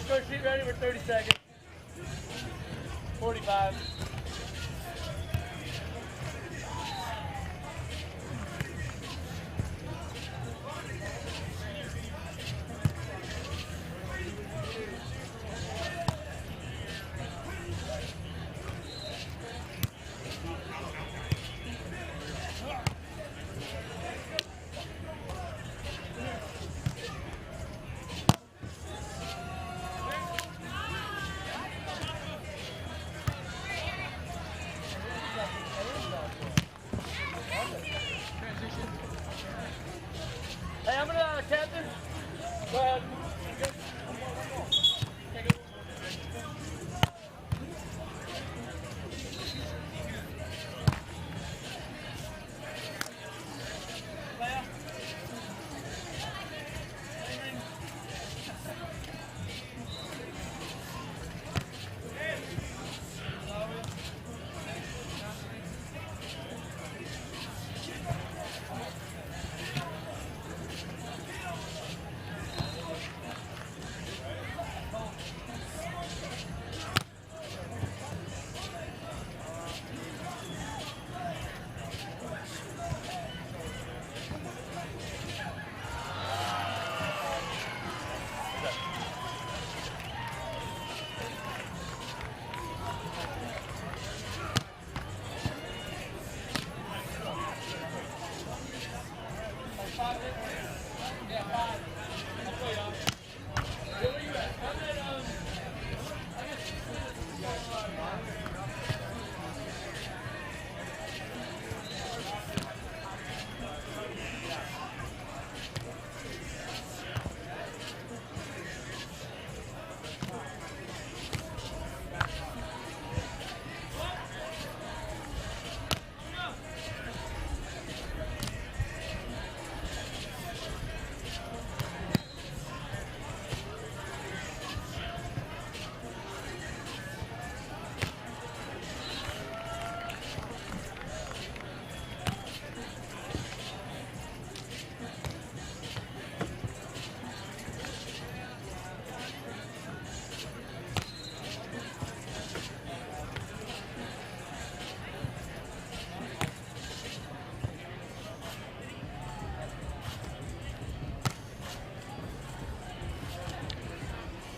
Score sheet ready for 30 seconds. 45. Hey, I'm gonna, Captain. Go ahead.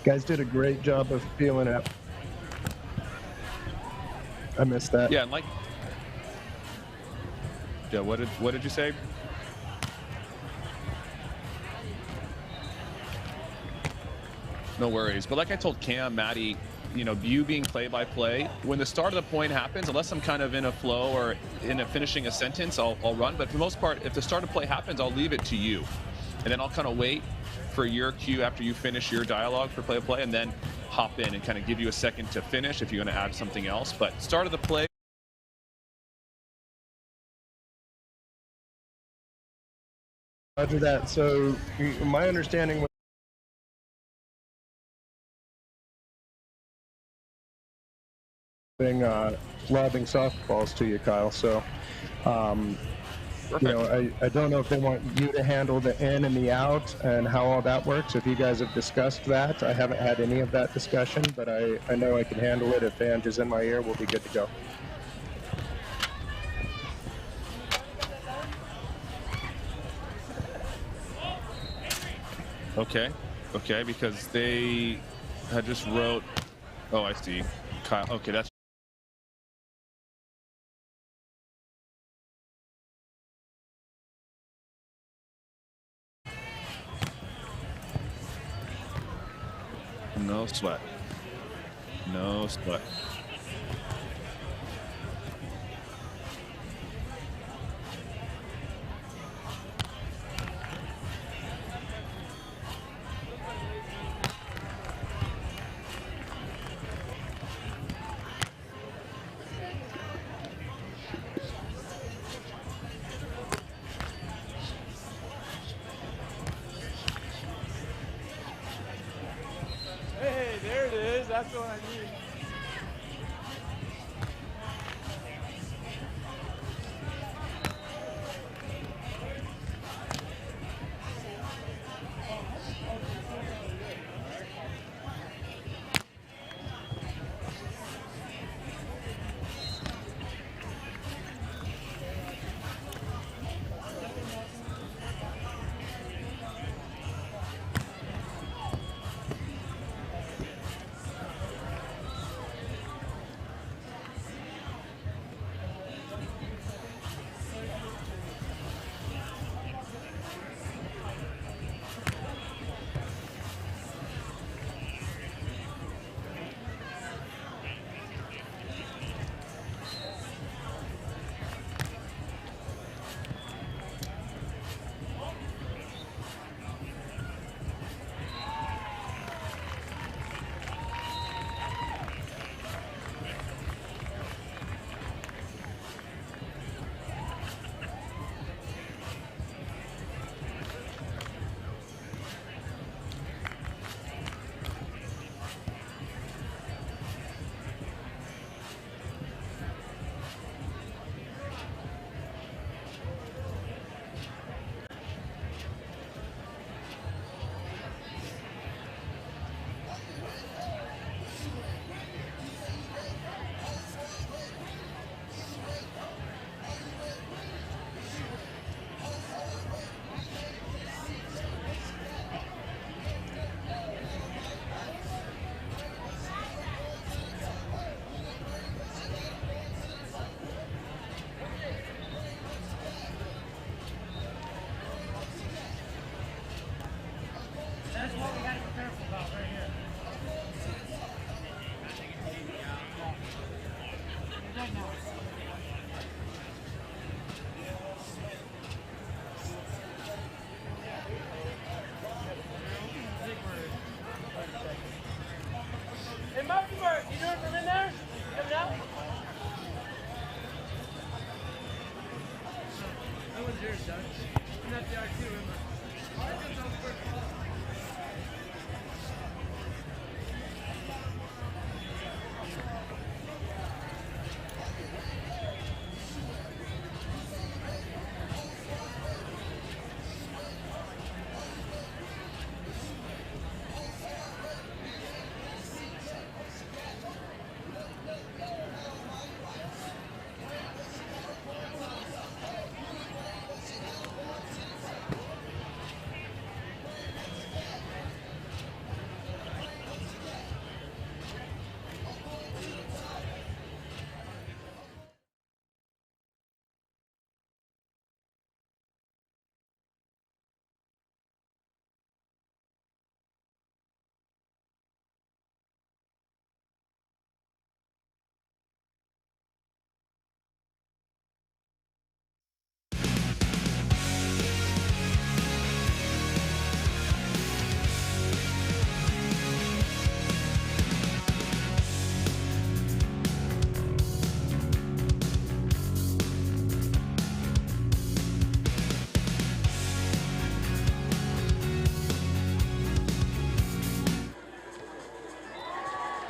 Guys did a great job of feeling it. I missed that. Yeah, and like, yeah, what did you say? No worries. But like I told Cam, Maddie, you know, you being play-by-play, when the start of the point happens, unless I'm kind of in a flow or in a finishing a sentence, I'll run. But for the most part, if the start of play happens, I'll leave it to you. And then I'll kind of wait for your cue after you finish your dialogue for play-by-play, and then hop in and kind of give you a second to finish if you're going to add something else. But start of the play. Roger that. So my understanding was lobbing softballs to you, Kyle. So, you know, I don't know if they want you to handle the in and the out and how all that works. If you guys have discussed that, I haven't had any of that discussion, but I know I can handle it. If Ange is in my ear, we'll be good to go. Okay, because they had just wrote, oh, I see, Kyle, okay, that's no sweat. No sweat. Hey, there it is. That's what I need. Hey, Marky Mark, you doing from in there? Coming out? That was yours, Doug. Isn't that the R2, remember?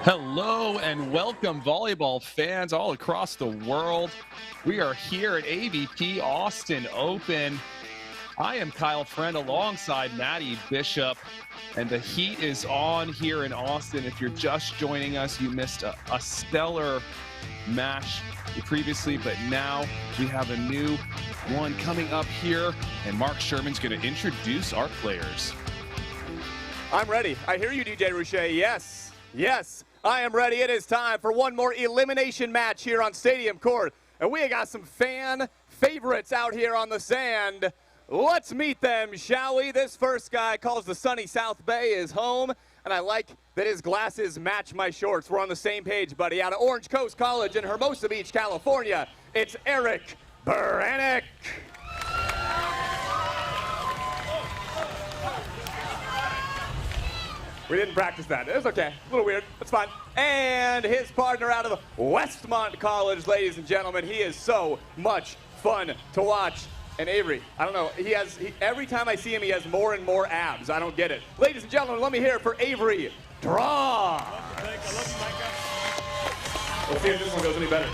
Hello and welcome, volleyball fans all across the world. We are here at AVP Austin Open. I am Kyle Friend alongside Maddie Bishop, and the heat is on here in Austin. If you're just joining us, you missed a stellar match previously, but now we have a new one coming up here, and Mark Sherman's going to introduce our players. I'm ready. I hear you, DJ Rouchet. Yes, yes, I am ready. It is time for one more elimination match here on Stadium Court. And we got some fan favorites out here on the sand. Let's meet them, shall we? This first guy calls the sunny South Bay his home, and I like that his glasses match my shorts. We're on the same page, buddy. Out of Orange Coast College in Hermosa Beach, California, it's Eric Beranek. We didn't practice that. It was okay. A little weird. That's fine. And his partner out of Westmont College, ladies and gentlemen. He is so much fun to watch. And Avery, I don't know, every time I see him, he has more and more abs. I don't get it. Ladies and gentlemen, let me hear it for Avery Drost. We'll see if this one goes any better.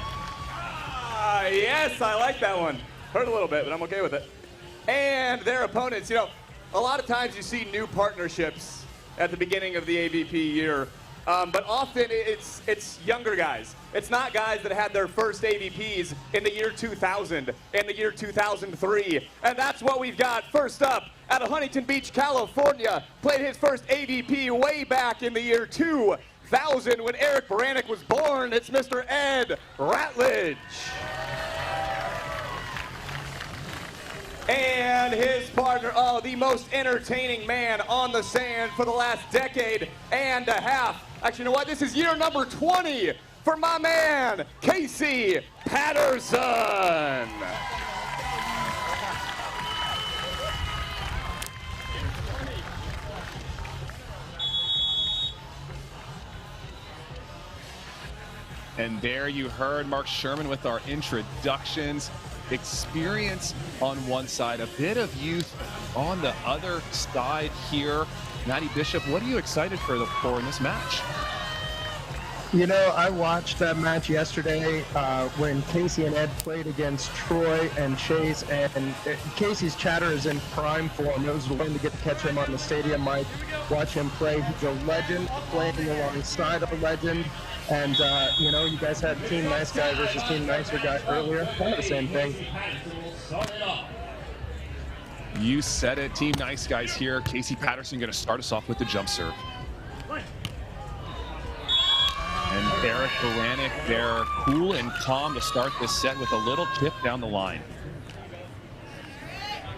Yes, I like that one. Hurt a little bit, but I'm okay with it. And their opponents, you know, a lot of times you see new partnerships at the beginning of the AVP year, but often it's younger guys. It's not guys that had their first AVPs in the year 2000, in the year 2003, and that's what we've got. First up, out of Huntington Beach, California, played his first AVP way back in the year 2000 when Eric Beranek was born. It's Mr. Ed Ratledge. And his partner, oh, the most entertaining man on the sand for the last decade and a half. Actually, you know what? This is year number 20 for my man, Casey Patterson. And there you heard Mark Sherman with our introductions. Experience on one side, a bit of youth on the other side here. Maddie Bishop, what are you excited for in this match? You know, I watched that match yesterday when Casey and Ed played against Troy and Chase, and Casey's chatter is in prime form. It was fun to get to catch him on the stadium mic, watch him play. He's a legend, playing alongside a legend. And, you know, you guys had Team Nice Guy versus Team Nicer Guy earlier. Kind of the same thing. You said it. Team Nice Guys here. Casey Patterson going to start us off with the jump serve. And Eric Beranek there, cool and calm to start this set with a little tip down the line.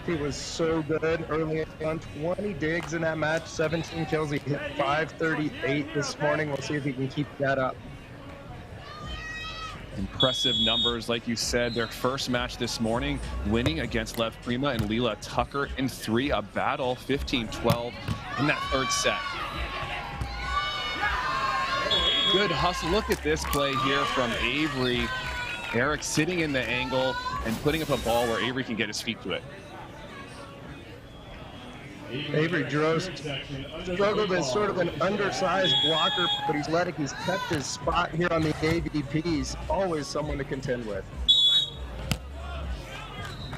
He was so good early on. 20 digs in that match, 17 kills. He hit 538 this morning. We'll see if he can keep that up. Impressive numbers, like you said, their first match this morning, winning against Lev Prima and Leela Tucker in 3, a battle 15-12 in that third set. Good hustle. Look at this play here from Avery. Eric sitting in the angle and putting up a ball where Avery can get his feet to it. Avery Drost struggled as sort of an undersized blocker, but he's kept his spot here on the AVPs. Always someone to contend with.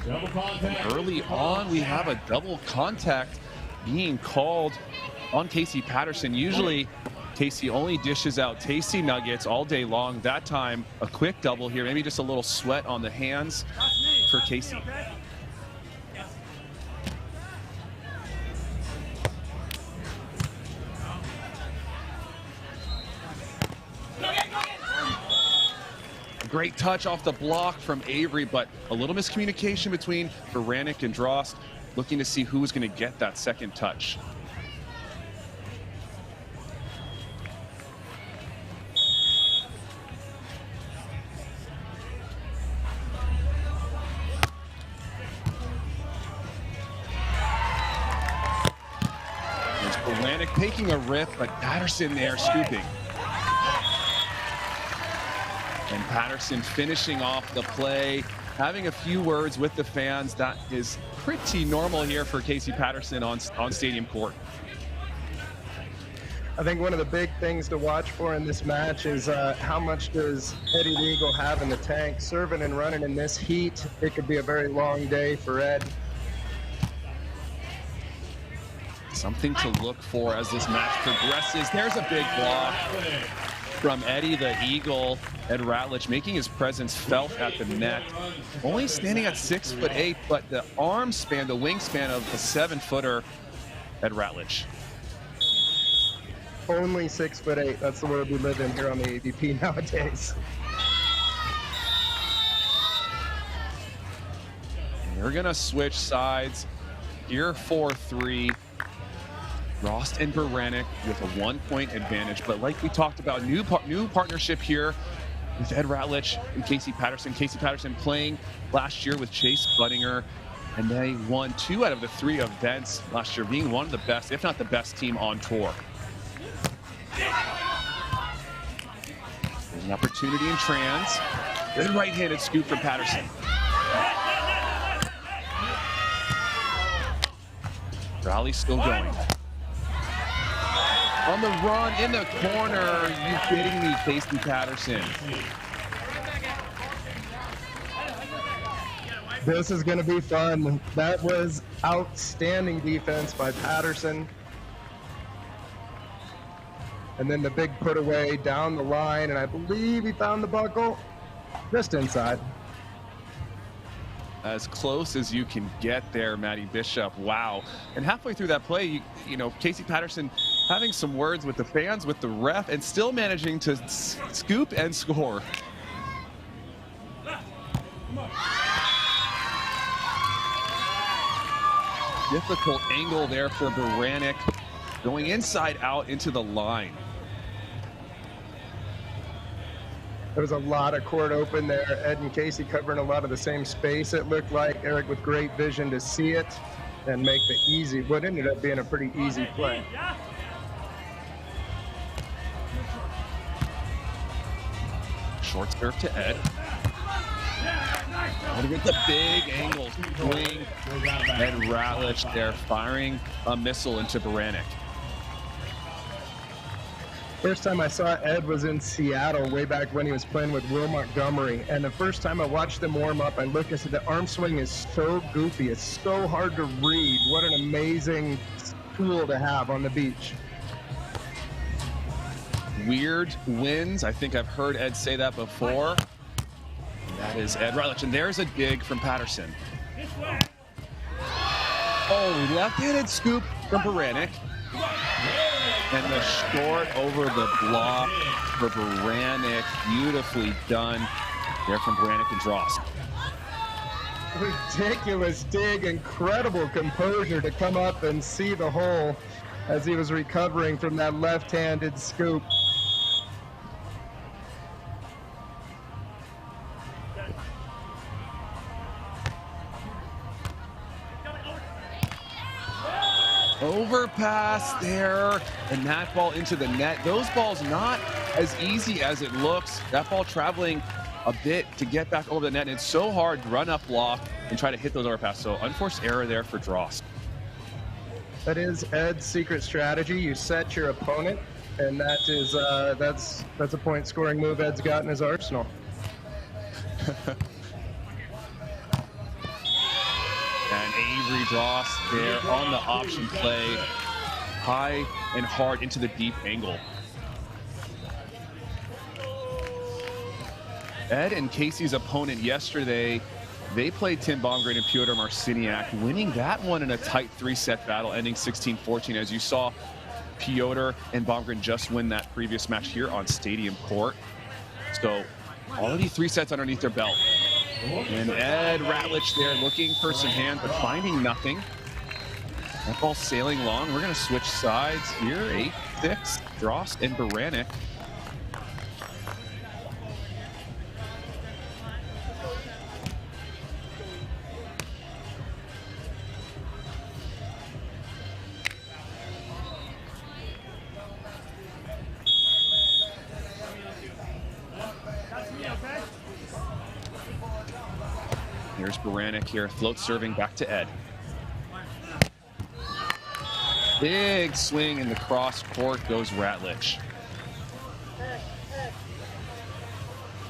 And early on, we have a double contact being called on Casey Patterson. Usually, Casey only dishes out tasty nuggets all day long. That time, a quick double here, maybe just a little sweat on the hands for Casey. Great touch off the block from Avery, but a little miscommunication between Beranek and Drost, looking to see who's going to get that second touch. There's Beranek taking a rip, but Patterson there scooping. And Patterson finishing off the play, having a few words with the fans. That is pretty normal here for Casey Patterson on Stadium Court. I think one of the big things to watch for in this match is how much does Eddie the Eagle have in the tank. Serving and running in this heat, it could be a very long day for Ed. Something to look for as this match progresses. There's a big block from Eddie the Eagle. Ed Ratledge making his presence felt at the net. Only standing at 6'8", but the arm span, the wingspan of a 7-footer, Ed Ratledge. Only 6'8". That's the world we live in here on the AVP nowadays. We're gonna switch sides here, 4-3. Drost and Beranek with a 1-point advantage, but like we talked about, new partnership here with Ed Ratledge and Casey Patterson. Casey Patterson playing last year with Chase Budinger, and they won 2 out of the 3 events last year, being one of the best, if not the best team on tour. There's an opportunity in trans. Good right-handed scoop from Patterson. Rally still going. On the run, in the corner. Are you kidding me, Casey Patterson? This is going to be fun. That was outstanding defense by Patterson. And then the big put away down the line, and I believe he found the buckle just inside. As close as you can get there, Matty Bishop. Wow. And halfway through that play, you know, Casey Patterson having some words with the fans, with the ref, and still managing to scoop and score. Difficult angle there for Beranek, going inside out into the line. There was a lot of court open there. Ed and Casey covering a lot of the same space, it looked like. Eric with great vision to see it and make the easy, what ended up being a pretty easy play. Short serve to Ed. And with the big angle swing, Ed Ratledge there firing a missile into Beranek. First time I saw Ed was in Seattle way back when he was playing with Will Montgomery. And the first time I watched them warm up, I looked and said, the arm swing is so goofy. It's so hard to read. What an amazing tool to have on the beach. Weird wins. I think I've heard Ed say that before. That is Ed Ratledge. And there's a dig from Patterson. Oh, left-handed scoop from Beranek. And the short over the block for Beranek. Beautifully done there from Beranek and Drost. Ridiculous dig, incredible composure to come up and see the hole as he was recovering from that left-handed scoop. Overpass there, and that ball into the net. Those balls not as easy as it looks. That ball traveling a bit to get back over the net, and it's so hard to run up block and try to hit those overpass. So unforced error there for Drost. That is Ed's secret strategy. You set your opponent, and that is that's a point scoring move Ed's got in his arsenal. And Avery Drost there on the option play, high and hard into the deep angle. Ed and Casey's opponent yesterday, they played Tim Baumgren and Pyotr Marciniak, winning that one in a tight 3-set battle, ending 16-14. As you saw, Pyotr and Baumgren just win that previous match here on Stadium Court. So already 3 sets underneath their belt. And Ed Ratledge there looking for some hands, but finding nothing. That ball sailing long. We're going to switch sides here. 8-6, Drost and Beranek. Here's Beranek here, float serving back to Ed. Big swing in the cross court goes Ratledge.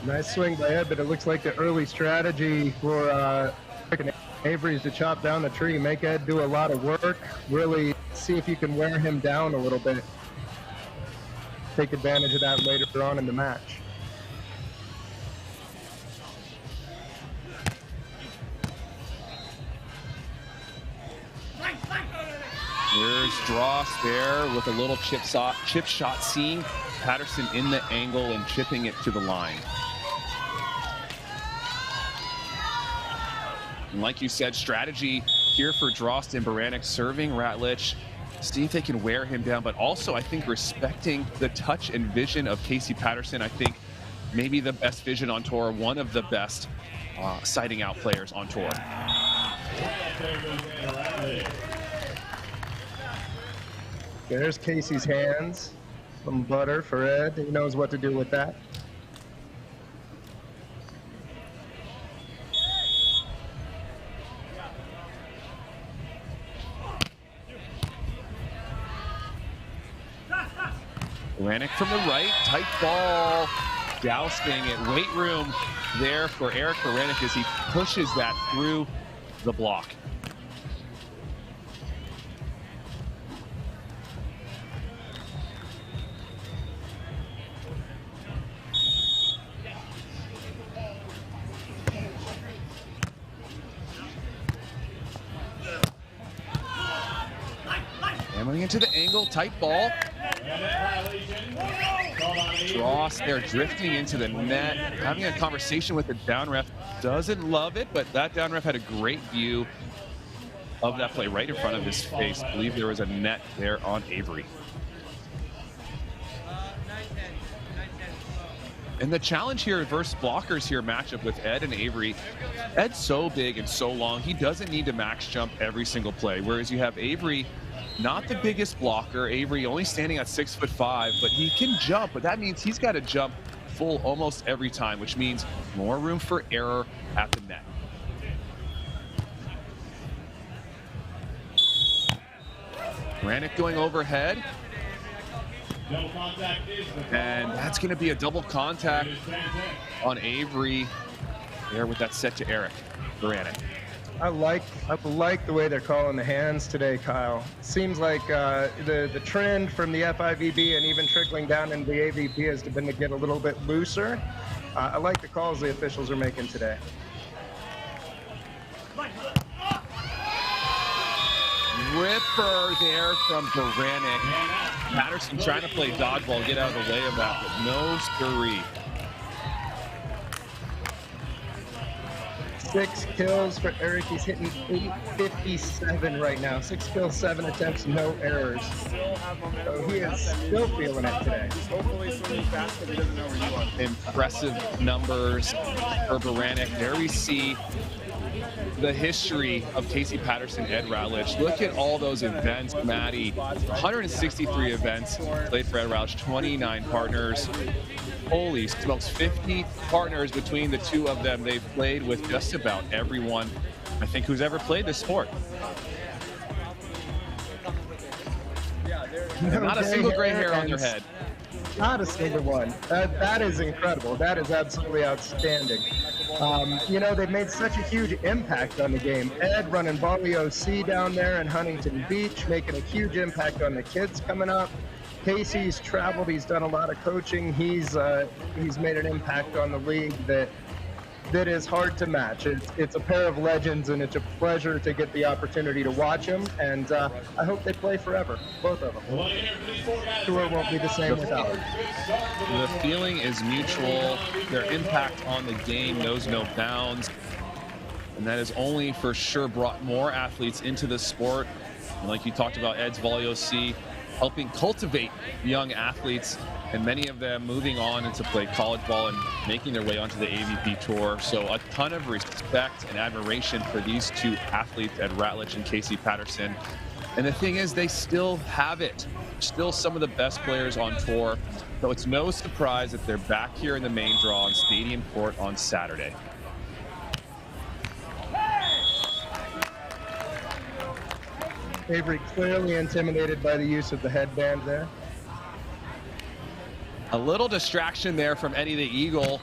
Nice swing by Ed, but it looks like the early strategy for Avery is to chop down the tree, make Ed do a lot of work, really see if you can wear him down a little bit. Take advantage of that later on in the match. There's Drost there with a little chip shot, seeing Patterson in the angle and chipping it to the line. And like you said, strategy here for Drost and Beranek, serving Ratledge, see if they can wear him down, but also I think respecting the touch and vision of Casey Patterson. I think maybe the best vision on tour, one of the best sighting out players on tour. There's Casey's hands. Some butter for Ed. He knows what to do with that. Beranek from the right, tight ball, jousting it. Weight room there for Eric Beranek as he pushes that through the block. Hammering into the angle, tight ball. Drost there drifting into the net, having a conversation with the down ref. Doesn't love it, but that down ref had a great view of that play right in front of his face. I believe there was a net there on Avery. And the challenge here versus blockers here matchup with Ed and Avery. Ed's so big and so long, he doesn't need to max jump every single play, whereas you have Avery, not the biggest blocker. Avery only standing at 6'5", but he can jump, but that means he's got to jump full almost every time, which means more room for error at the net. Beranek going overhead. And that's going to be a double contact on Avery there with that set to Eric Beranek. I like the way they're calling the hands today, Kyle. Seems like the trend from the FIVB and even trickling down into the AVP has been to get a little bit looser. I like the calls the officials are making today. Ripper there from Beranek. Patterson trying to play dodgeball, get out of the way of that, but no scurry. 6 kills for Eric. He's hitting 857 right now. 6 kills, 7 attempts, no errors. So he is still feeling it today. Impressive numbers for Beranek. There we see the history of Casey Patterson, Ed Ratledge. Look at all those events, Maddie. 163 events played for Ed Ratledge, 29 partners. Holy smokes, 50 partners between the two of them. They've played with just about everyone, I think, who's ever played this sport. And not a single gray hair on their head. Not a single one. That is incredible. That is absolutely outstanding. You know, they've made such a huge impact on the game. Ed running Volley OC down there in Huntington Beach, making a huge impact on the kids coming up. Casey's traveled. He's done a lot of coaching. He's made an impact on the league that is hard to match. It's a pair of legends, and it's a pleasure to get the opportunity to watch them. And I hope they play forever, both of them. Tour won't be the same without them. The feeling is mutual. Their impact on the game knows no bounds, and that has only for sure brought more athletes into the sport. And like you talked about, Ed's Volley OC helping cultivate young athletes, and many of them moving on into play college ball and making their way onto the AVP tour. So a ton of respect and admiration for these two athletes, Ed Ratledge and Casey Patterson. And the thing is, they still have it. Still some of the best players on tour. So it's no surprise that they're back here in the main draw on Stadium Court on Saturday. Avery clearly intimidated by the use of the headband there. A little distraction there from Eddie the Eagle.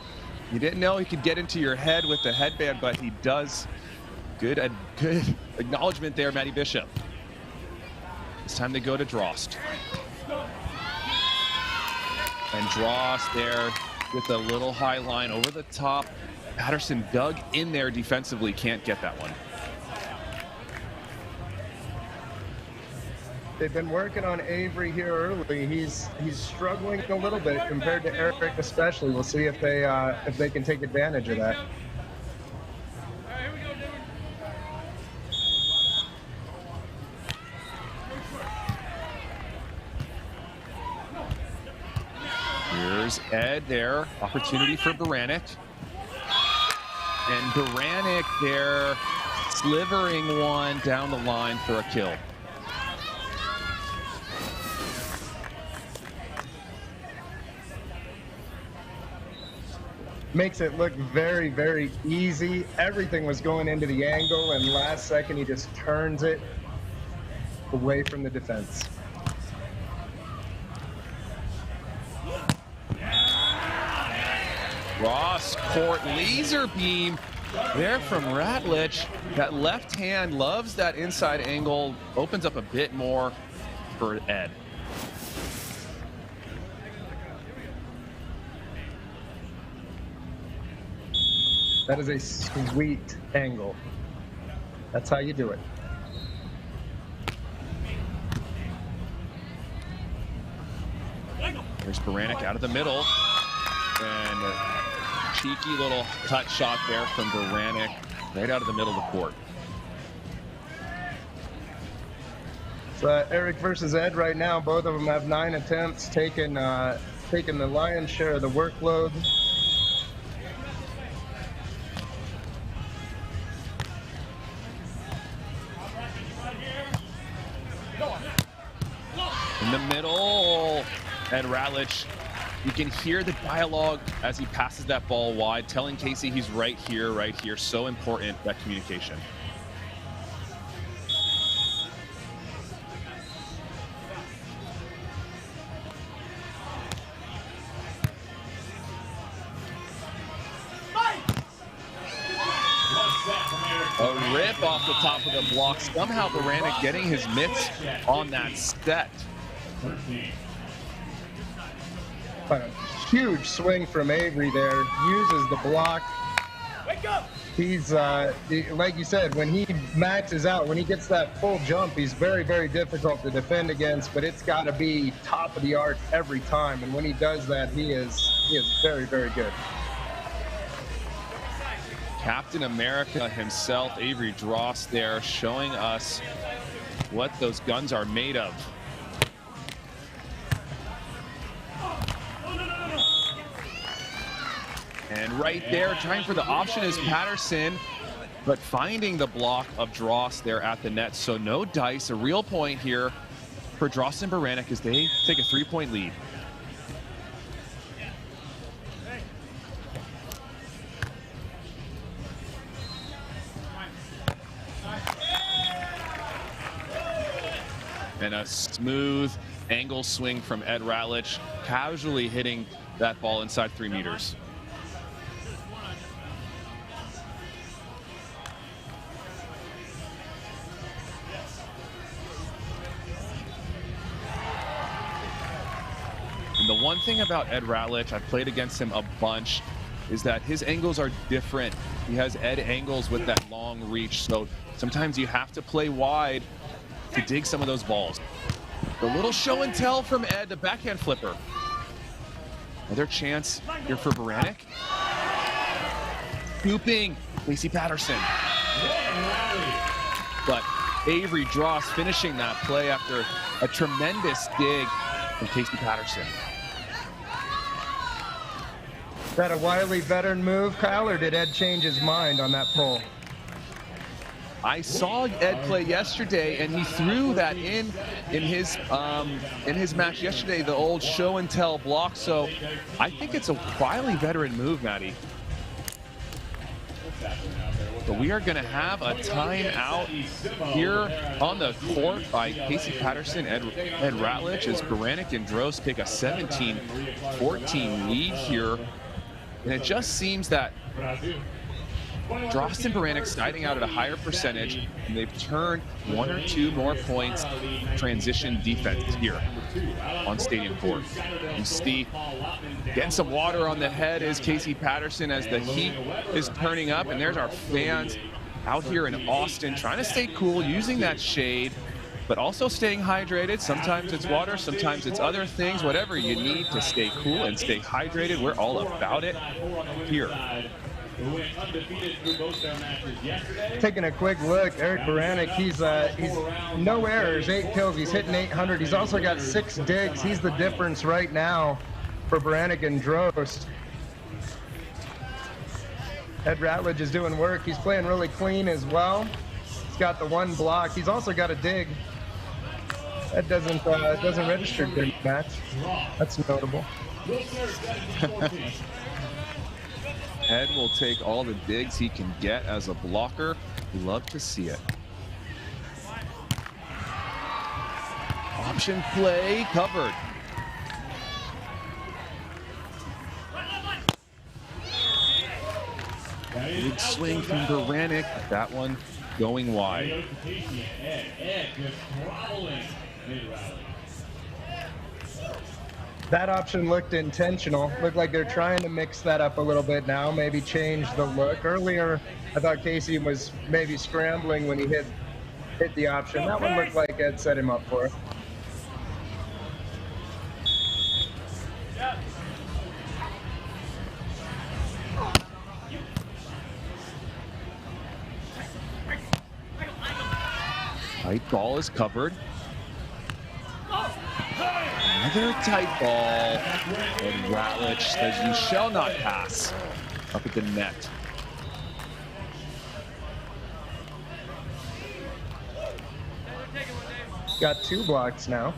You didn't know he could get into your head with the headband, but he does. Good acknowledgement there, Matty Bishop. It's time to go to Drost. And Drost there with a little high line over the top. Patterson dug in there defensively, can't get that one. They've been working on Avery here early. He's struggling a little bit compared to Eric, especially. We'll see if they can take advantage of that. Here's Ed there. Opportunity for Beranek. And Beranek there, slivering one down the line for a kill. Makes it look very, very easy. Everything was going into the angle, and last second he just turns it away from the defense. Cross court laser beam there from Ratledge. That left hand loves that inside angle, opens up a bit more for Ed. That is a sweet angle. That's how you do it. There's Beranek out of the middle. And a cheeky little cut shot there from Beranek right out of the middle of the court. It's Eric versus Ed right now. Both of them have 9 attempts, taking the lion's share of the workload. In the middle, and Ratledge, you can hear the dialogue as he passes that ball wide, telling Casey he's right here, right here. So important, that communication. A rip off the top of the block. Somehow Beranek getting his mitts on that set. A huge swing from Avery there. Uses the block. Wake up! He's, like you said, when he maxes out, when he gets that full jump, he's very, very difficult to defend against, but it's got to be top of the arc every time. And when he does that, he is very, very good. Captain America himself, Avery Drost there, showing us what those guns are made of. And right there, trying for the option is Patterson. but finding the block of Drost there at the net. So no dice, a real point here for Drost and Beranek as they take a 3-point lead. And a smooth angle swing from Ed Ratledge, casually hitting that ball inside 3 meters. And the one thing about Ed Ratledge, I've played against him a bunch, is that his angles are different. He has Ed angles with that long reach, so sometimes you have to play wide to dig some of those balls. The little show and tell from Ed, the backhand flipper. Another chance here for Beranek. Scooping Casey Patterson. But Avery Drost finishing that play after a tremendous dig from Casey Patterson. Is that a wily veteran move, Kyle, or did Ed change his mind on that pull? I saw Ed play yesterday, and he threw that in his match yesterday, the old show and tell block. So I think it's a wily veteran move, Maddie. But we are going to have a timeout here on the court by Casey Patterson, Ed Ratledge, as Beranek and Drost take a 17-14 lead here. And it just seems that Drost and Beranek starting out at a higher percentage, and they've turned 1 or 2 more points transition defense here on Stadium Court. You see, getting some water on the head is Casey Patterson as the heat is turning up, and there's our fans out here in Austin trying to stay cool, using that shade, but also staying hydrated. Sometimes it's water, sometimes it's other things, whatever you need to stay cool and stay hydrated. We're all about it here. Taking a quick look, Eric Beranek, he's no errors, 8 kills, he's hitting 800. He's also got 6 digs. He's the difference right now for Beranek and Drost. Ed Ratledge is doing work. He's playing really clean as well. He's got the 1 block. He's also got a dig. That doesn't register good match. That's notable. Ed will take all the digs he can get as a blocker. Love to see it. Option play covered. Big swing from Beranek. That one going wide. That option looked intentional. Looked like they're trying to mix that up a little bit now, maybe change the look. Earlier, I thought Casey was maybe scrambling when he hit the option. That one looked like Ed set him up for it. Tight ball is covered. Another tight ball, and Ratledge says you shall not pass up at the net. Got 2 blocks now.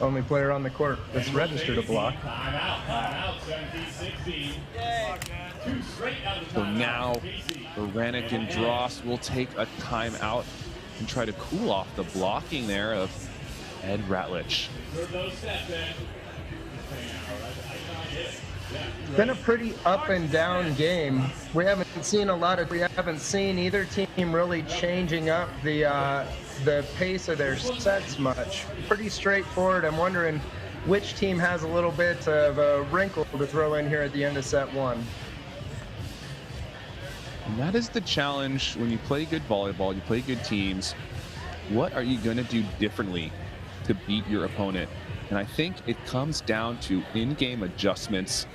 Only player on the court that's registered a block. So now Beranek and Drost will take a timeout and try to cool off the blocking there of Ed Ratledge. It's been a pretty up and down game. We haven't seen either team really changing up the pace of their sets much. Pretty straightforward. I'm wondering which team has a little bit of a wrinkle to throw in here at the end of set 1. And that is the challenge when you play good volleyball, you play good teams. What are you going to do differently to beat your opponent? And I think it comes down to in-game adjustments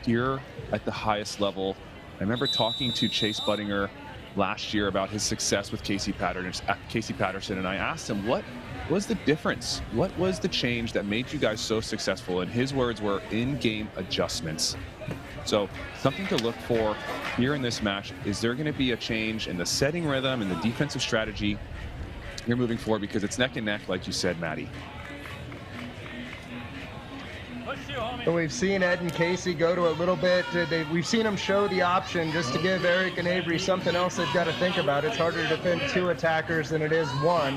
here at the highest level. I remember talking to Chase Buttinger last year about his success with Casey Patterson, and I asked him, what was the difference? What was the change that made you guys so successful? And his words were in-game adjustments. So something to look for here in this match. Is there going to be a change in the setting rhythm and the defensive strategy you're moving forward? Because it's neck and neck, like you said, Maddie. And we've seen Ed and Casey go to a little bit. We've seen them show the option just to give Eric and Avery something else they've got to think about. It's harder to defend 2 attackers than it is 1.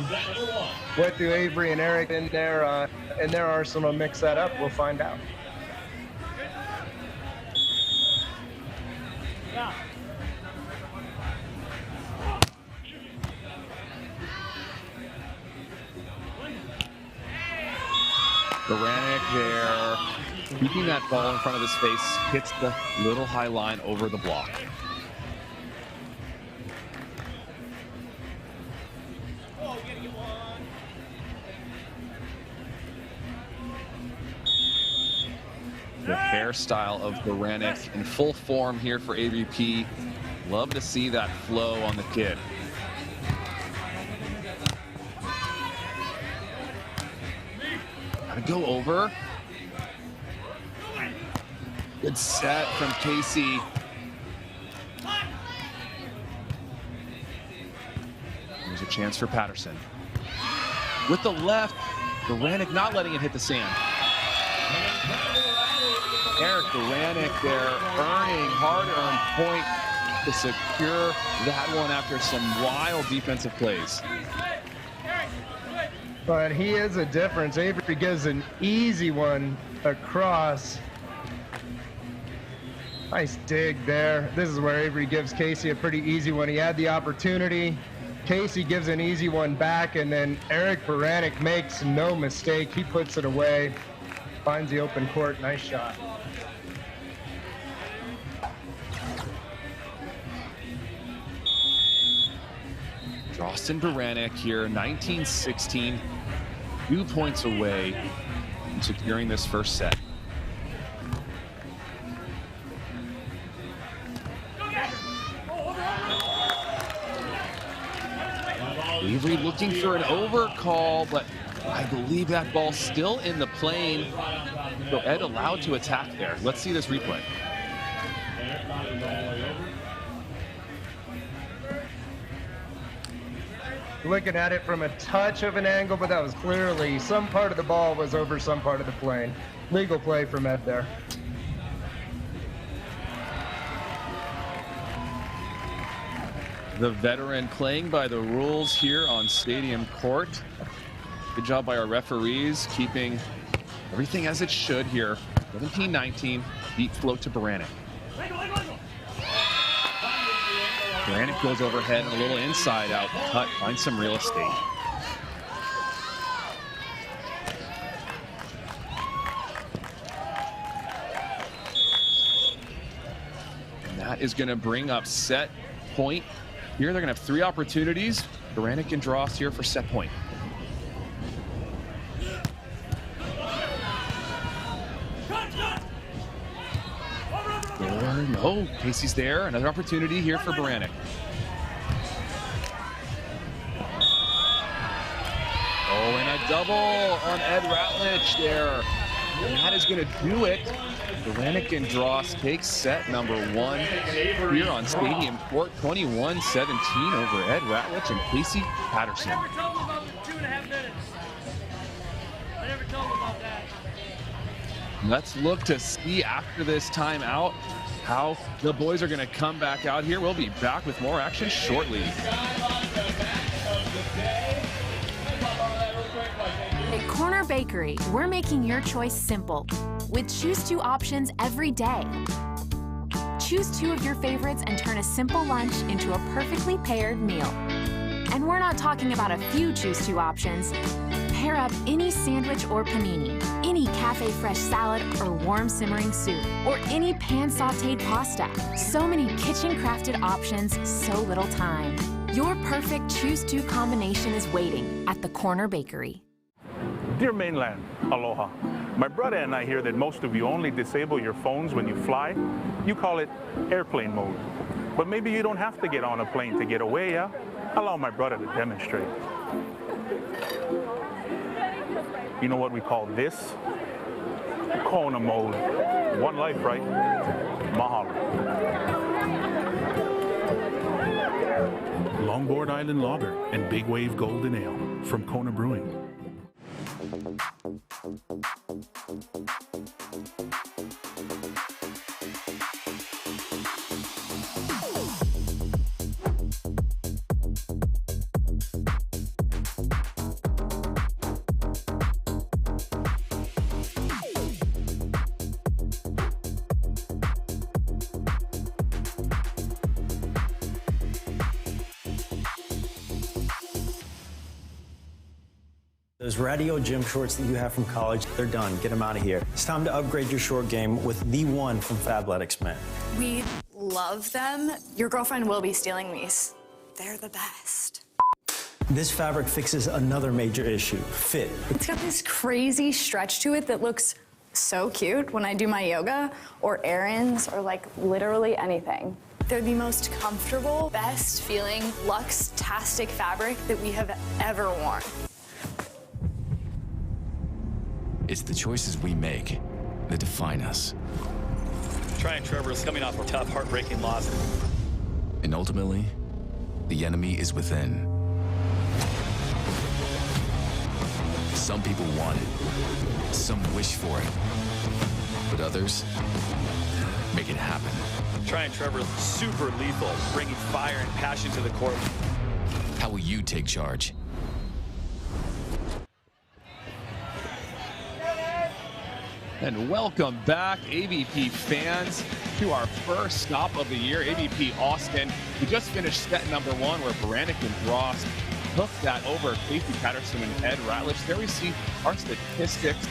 What do Avery and Eric in their arsenal mix that up? We'll find out. Beranek there, keeping that ball in front of his face, hits the little high line over the block. The hairstyle of Beranek in full form here for AVP. Love to see that flow on the kid. Go over. Good set from Casey. There's a chance for Patterson. With the left, Beranek not letting it hit the sand. Eric Beranek there earning hard-earned point to secure that one after some wild defensive plays. But he is a difference. Avery gives an easy one across. Nice dig there. This is where Avery gives Casey a pretty easy one. He had the opportunity. Casey gives an easy one back, and then Eric Beranek makes no mistake. He puts it away, finds the open court. Nice shot. Drost and Beranek here, 19-16, 2 points away from securing this first set. Avery looking for an overcall, but I believe that ball's still in the plane. So Ed allowed to attack there. Let's see this replay. Looking at it from a touch of an angle, but that was clearly some part of the ball was over some part of the plane. Legal play from Ed there. The veteran playing by the rules here on Stadium Court. Good job by our referees, keeping everything as it should here. 17-19, deep float to Beranek. Beranek goes overhead and a little inside out cut, finds some real estate. And that is going to bring up set point. Here they're going to have 3 opportunities. Beranek and Drost here for set point. No, Casey's there. Another opportunity here for Beranek. Oh, and a double on Ed Ratledge there. And that is going to do it. Beranek and Drost take set number 1 here on Stadium Court. 21-17 over Ed Ratledge and Casey Patterson. I never told him about the 2.5 minutes. I never told him about that. Let's look to see after this timeout how the boys are going to come back out here. We'll be back with more action shortly. At Corner Bakery, we're making your choice simple with Choose 2 options every day. Choose 2 of your favorites and turn a simple lunch into a perfectly paired meal. And we're not talking about a few Choose 2 options. Pair up any sandwich or panini, any cafe fresh salad or warm simmering soup, or any pan sauteed pasta. So many kitchen crafted options, so little time. Your perfect Choose 2 combination is waiting at the Corner Bakery. Dear mainland, aloha. My brother and I hear that most of you only disable your phones when you fly. You call it airplane mode. But maybe you don't have to get on a plane to get away, yeah? Allow my brother to demonstrate. You know what we call this? Kona mode. One life, right? Mahalo. Longboard Island Lager and Big Wave Golden Ale from Kona Brewing. Those radio gym shorts that you have from college, they're done. Get them out of here. It's time to upgrade your short game with the one from Fabletics Men. We love them. Your girlfriend will be stealing these. They're the best. This fabric fixes another major issue, fit. It's got this crazy stretch to it that looks so cute when I do my yoga or errands or like literally anything. They're the most comfortable, best feeling, luxe-tastic fabric that we have ever worn. It's the choices we make that define us. Tryon Trevor is coming off a tough, heartbreaking loss. And ultimately, the enemy is within. Some people want it, some wish for it, but others make it happen. Tryon Trevor is super lethal, bringing fire and passion to the court. How will you take charge? And welcome back, AVP fans, to our first stop of the year, AVP Austin. We just finished set number 1 where Beranek and Drost hooked that over Casey Patterson and Ed Ratledge. There we see our statistics.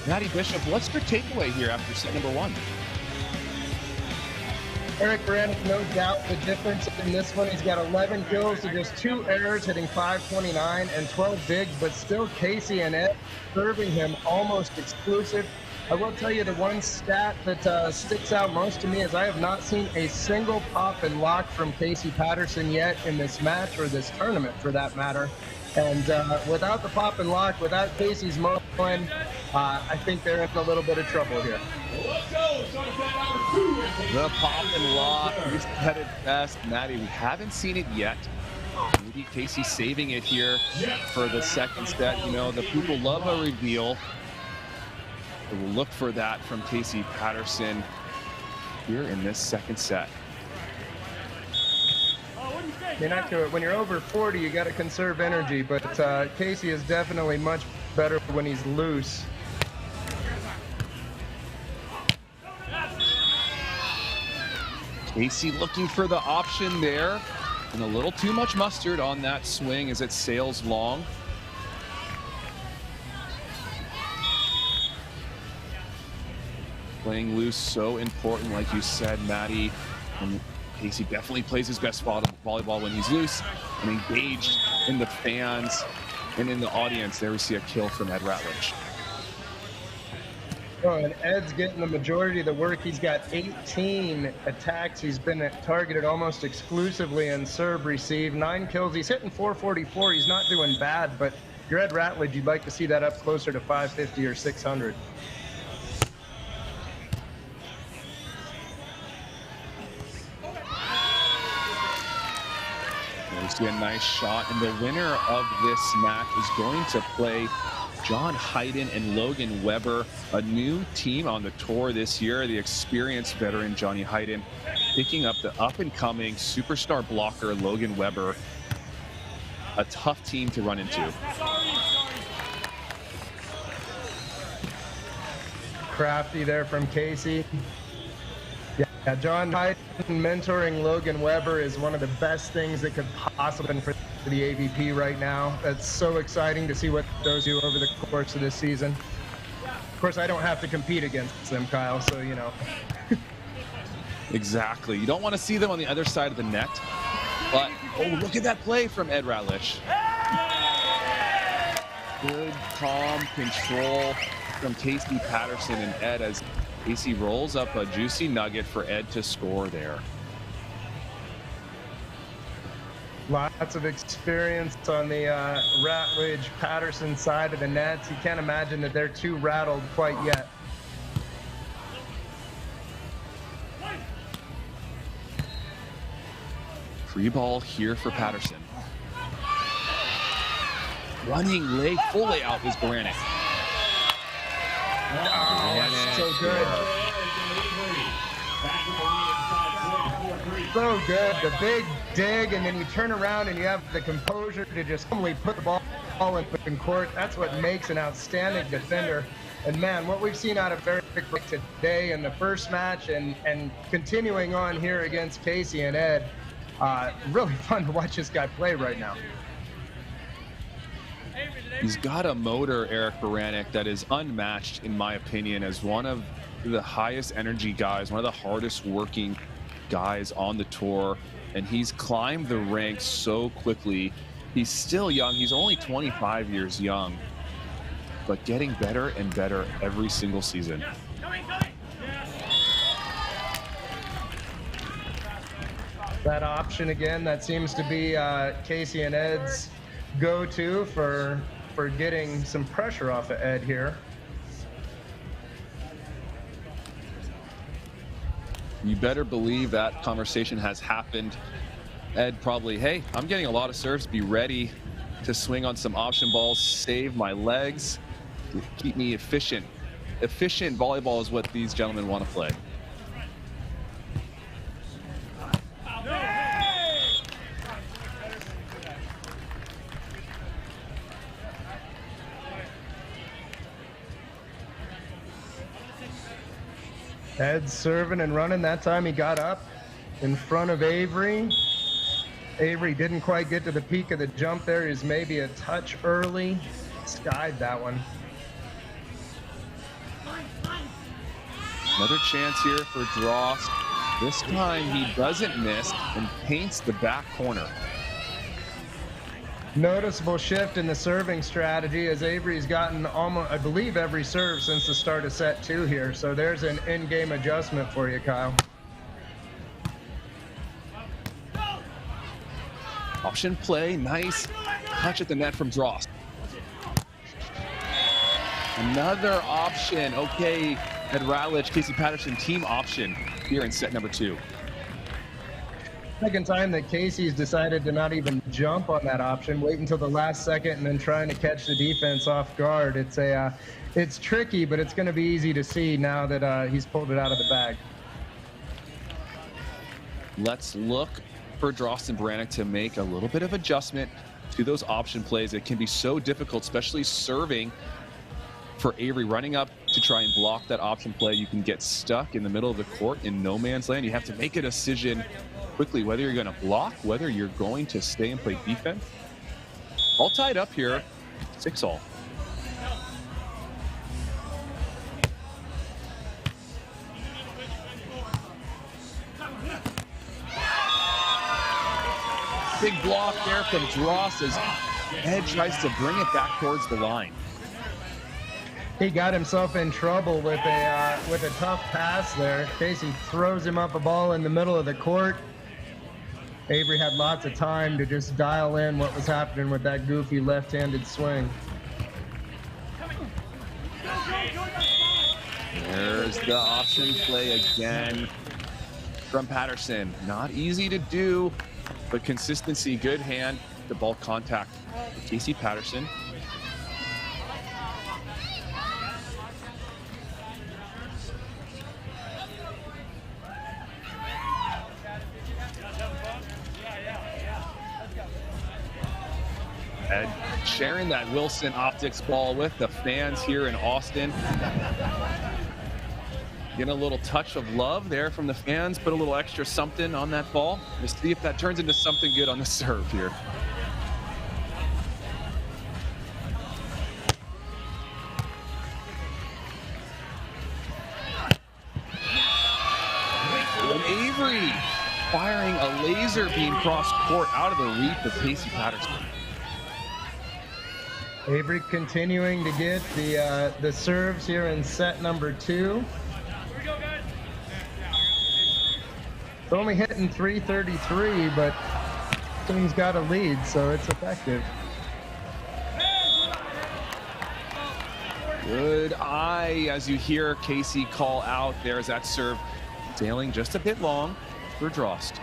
Matty Bishop, what's your takeaway here after set number 1? Eric Beranek, no doubt the difference in this one. He's got 11 kills to just 2 errors, hitting 529 and 12 digs, but still Casey and Ed serving him almost exclusive. I will tell you the one stat that sticks out most to me is I have not seen a single pop and lock from Casey Patterson yet in this match or this tournament for that matter. And without the pop and lock, without Casey's mowing, I think they're in a little bit of trouble here. The pop and lock, he's headed best. Matty, we haven't seen it yet. Maybe Casey saving it here for the second set. You know, the people love a reveal. We'll look for that from Casey Patterson here in this second set. When you're over 40, you got to conserve energy, but Casey is definitely much better when he's loose. Casey looking for the option there, and a little too much mustard on that swing as it sails long. Playing loose, so important, like you said, Matty. And Casey definitely plays his best volleyball when he's loose and engaged in the fans and in the audience. There we see a kill from Ed Ratledge. Oh, and Ed's getting the majority of the work. He's got 18 attacks. He's been targeted almost exclusively in serve receive. 9 kills. He's hitting 444. He's not doing bad, but if you're Ed Ratledge, you'd like to see that up closer to 550 or 600. We see a nice shot, and the winner of this match is going to play John Hayden and Logan Weber, a new team on the tour this year. The experienced veteran Johnny Hayden picking up the up-and-coming superstar blocker Logan Weber. A tough team to run into. Crafty there from Casey. Yeah, John Hayden mentoring Logan Weber is one of the best things that could possibly happen for the AVP right now. That's so exciting to see what those do over the course of this season. Of course, I don't have to compete against them, Kyle, so you know. Exactly. You don't want to see them on the other side of the net. But, oh, look at that play from Ed Ratledge. Good, calm control from Casey Patterson and Ed as Casey rolls up a juicy nugget for Ed to score there. Lots of experience on the Ratledge Patterson side of the nets. You can't imagine that they're too rattled quite yet. Free ball here for Patterson. Running leg, full layout is Beranek. Oh, so good. So good. The big dig, and then you turn around and you have the composure to just calmly put the ball in court. That's what makes an outstanding defender. And man, what we've seen out of Beranek today in the first match and continuing on here against Casey and Ed, really fun to watch this guy play right now. He's got a motor, Eric Beranek, that is unmatched, in my opinion, as one of the highest energy guys, one of the hardest working guys on the tour. And he's climbed the ranks so quickly. He's still young. He's only 25 years young, but getting better and better every single season. That option again, that seems to be Casey and Ed's go-to for getting some pressure off of Ed here. You better believe that conversation has happened. Ed probably, hey, I'm getting a lot of serves, be ready to swing on some option balls, save my legs, keep me efficient. Efficient volleyball is what these gentlemen want to play. Ed serving and running. That time he got up in front of Avery. Avery didn't quite get to the peak of the jump there. He's maybe a touch early. Skied that one. Another chance here for Drost. This time he doesn't miss and paints the back corner. Noticeable shift in the serving strategy as Avery's gotten almost, I believe, every serve since the start of set 2 here. So there's an in-game adjustment for you, Kyle. Option play, nice touch at the net from Drost. Another option, okay, at Ratledge, Casey Patterson, team option here in set number 2. Second time that Casey's decided to not even jump on that option, wait until the last second and then trying to catch the defense off guard. It's tricky, but it's going to be easy to see now that he's pulled it out of the bag. Let's look for Drost and Beranek to make a little bit of adjustment to those option plays. It can be so difficult, especially serving for Avery running up to try and block that option play. You can get stuck in the middle of the court in no man's land. You have to make a decision quickly whether you're going to block, whether you're going to stay and play defense. All tied up here, 6-all. Big block there from Drost as Ed tries to bring it back towards the line. He got himself in trouble with a tough pass there. Casey throws him up a ball in the middle of the court. Avery had lots of time to just dial in what was happening with that goofy left-handed swing. There's the option play again from Patterson. Not easy to do, but consistency, good hand, the ball contact for Casey Patterson. Ed sharing that Wilson Optics ball with the fans here in Austin. Getting a little touch of love there from the fans, put a little extra something on that ball. Let's see if that turns into something good on the serve here. And Avery firing a laser beam cross court out of the reach of Casey Patterson. Avery continuing to get the serves here in set number 2. It's only hitting 333, but he's got a lead, so it's effective. Good eye as you hear Casey call out. There's that serve sailing just a bit long for Drost.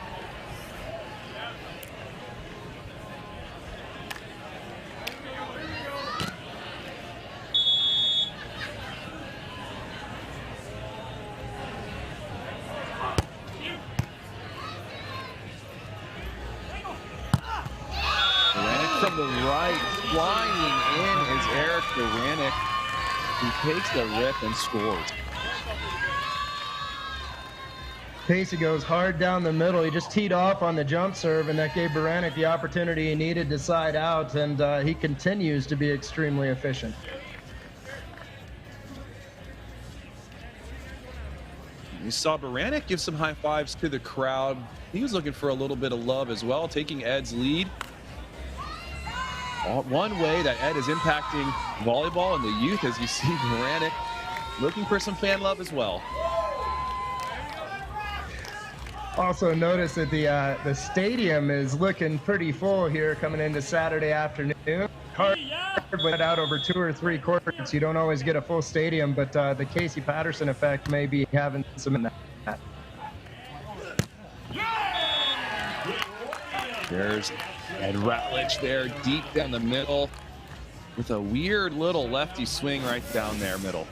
from the right. Flying in is Eric Beranek, who takes the rip and scores. Casey goes hard down the middle. He just teed off on the jump serve, and that gave Beranek the opportunity he needed to side out, and he continues to be extremely efficient. You saw Beranek give some high fives to the crowd. He was looking for a little bit of love as well, taking Ed's lead. One way that Ed is impacting volleyball and the youth, as you see Beranek looking for some fan love as well. Also notice that the stadium is looking pretty full here coming into Saturday afternoon. Hard went out over 2 or 3 courts. You don't always get a full stadium, but the Casey Patterson effect may be having some in that. There's Ed Ratledge there deep down the middle with a weird little lefty swing right down there middle.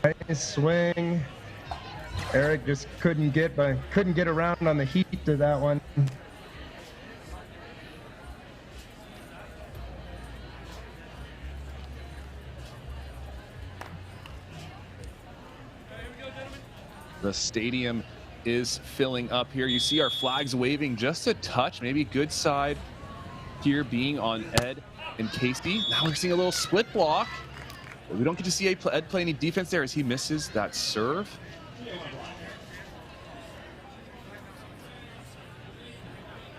Nice swing. Eric just couldn't get around on the heat to that one. The stadium is filling up here. You see our flags waving just a touch, maybe good side here being on Ed and Casey. Now we're seeing a little split block. We don't get to see Ed play any defense there as he misses that serve.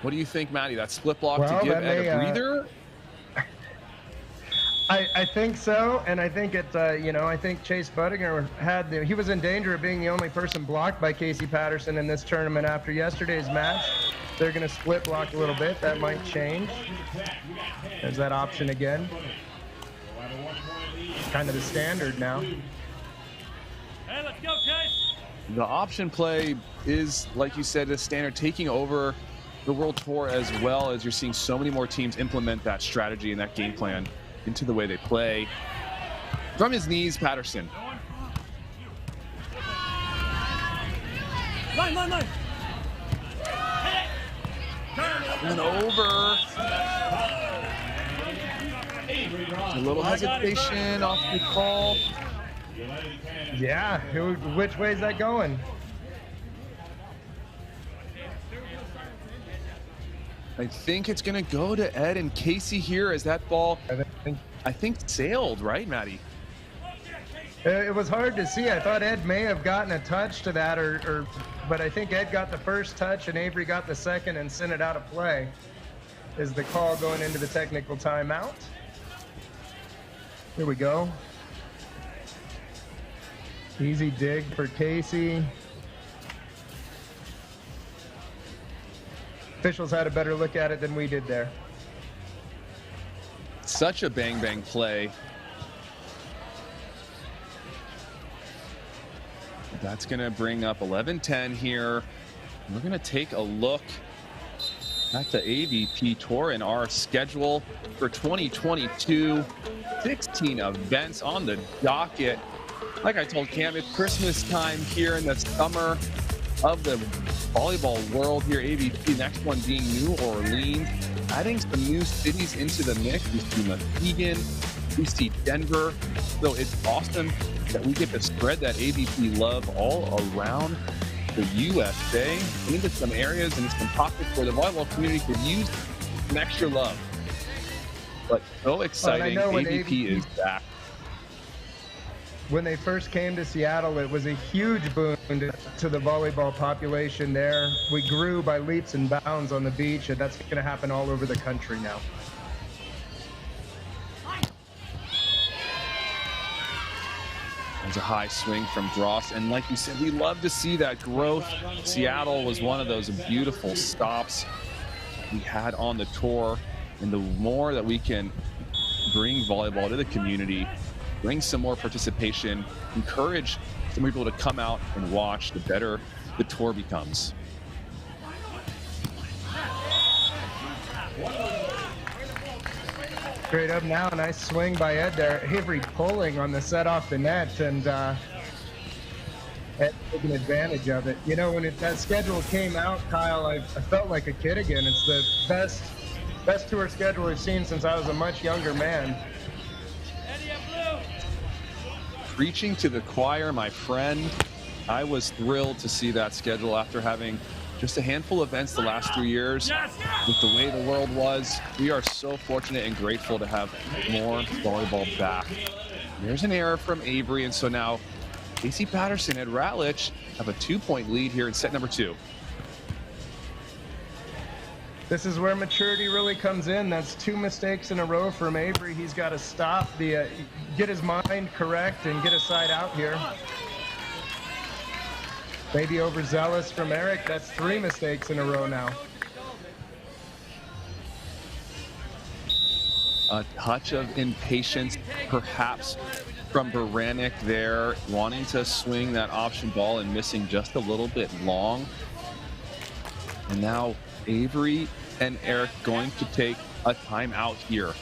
What do you think, Maddie? That split block to give Ed a breather? I think so, and I think I think Chase Budinger he was in danger of being the only person blocked by Casey Patterson in this tournament after yesterday's match. They're going to split block a little bit. That might change. There's that option again. Kind of the standard now. Hey, let's go, Chase. The option play is, like you said, the standard, taking over the World Tour, as well as you're seeing so many more teams implement that strategy and that game plan into the way they play. From his knees, Patterson. Line. And over. A little hesitation off the call. Yeah, which way is that going? I think it's going to go to Ed and Casey here as that ball, I think sailed, right, Maddie? It was hard to see. I thought Ed may have gotten a touch to that, but I think Ed got the first touch and Avery got the second and sent it out of play. Is the call going into the technical timeout? Here we go. Easy dig for Casey. Officials had a better look at it than we did there. Such a bang play. That's going to bring up 11-10 here. We're going to take a look at the AVP Tour and our schedule for 2022. 16 events on the docket. Like I told Cam, it's Christmas time here in the summer of the volleyball world here. AVP, next one being New Orleans. Adding some new cities into the mix. We see Muskegon, we see Denver. So it's awesome that we get to spread that AVP love all around the USA and into some areas and some pockets where the volleyball community could use some extra love. But so exciting, AVP is back. When they first came to Seattle, it was a huge boon to the volleyball population there. We grew by leaps and bounds on the beach, and that's going to happen all over the country now. There's a high swing from Drost, and like you said, we love to see that growth. Seattle was one of those beautiful stops we had on the tour, and the more that we can bring volleyball to the community, bring some more participation, encourage some people to come out and watch, the better the tour becomes. Straight up now, nice swing by Ed there. Avery pulling on the set off the net, and and taking advantage of it. You know, when that schedule came out, Kyle, I felt like a kid again. It's the best tour schedule we've seen since I was a much younger man. Preaching to the choir, my friend. I was thrilled to see that schedule after having just a handful of events the last 3 years. With the way the world was, we are so fortunate and grateful to have more volleyball back. There's an error from Avery, and so now Casey Patterson and Ratledge have a 2-point lead here in set number 2. This is where maturity really comes in. That's 2 mistakes in a row from Avery. He's got to stop, get his mind correct and get a side out here. Maybe overzealous from Eric. That's 3 mistakes in a row now. A touch of impatience, perhaps, from Beranek there, wanting to swing that option ball and missing just a little bit long. And now Avery and Eric going to take a timeout here.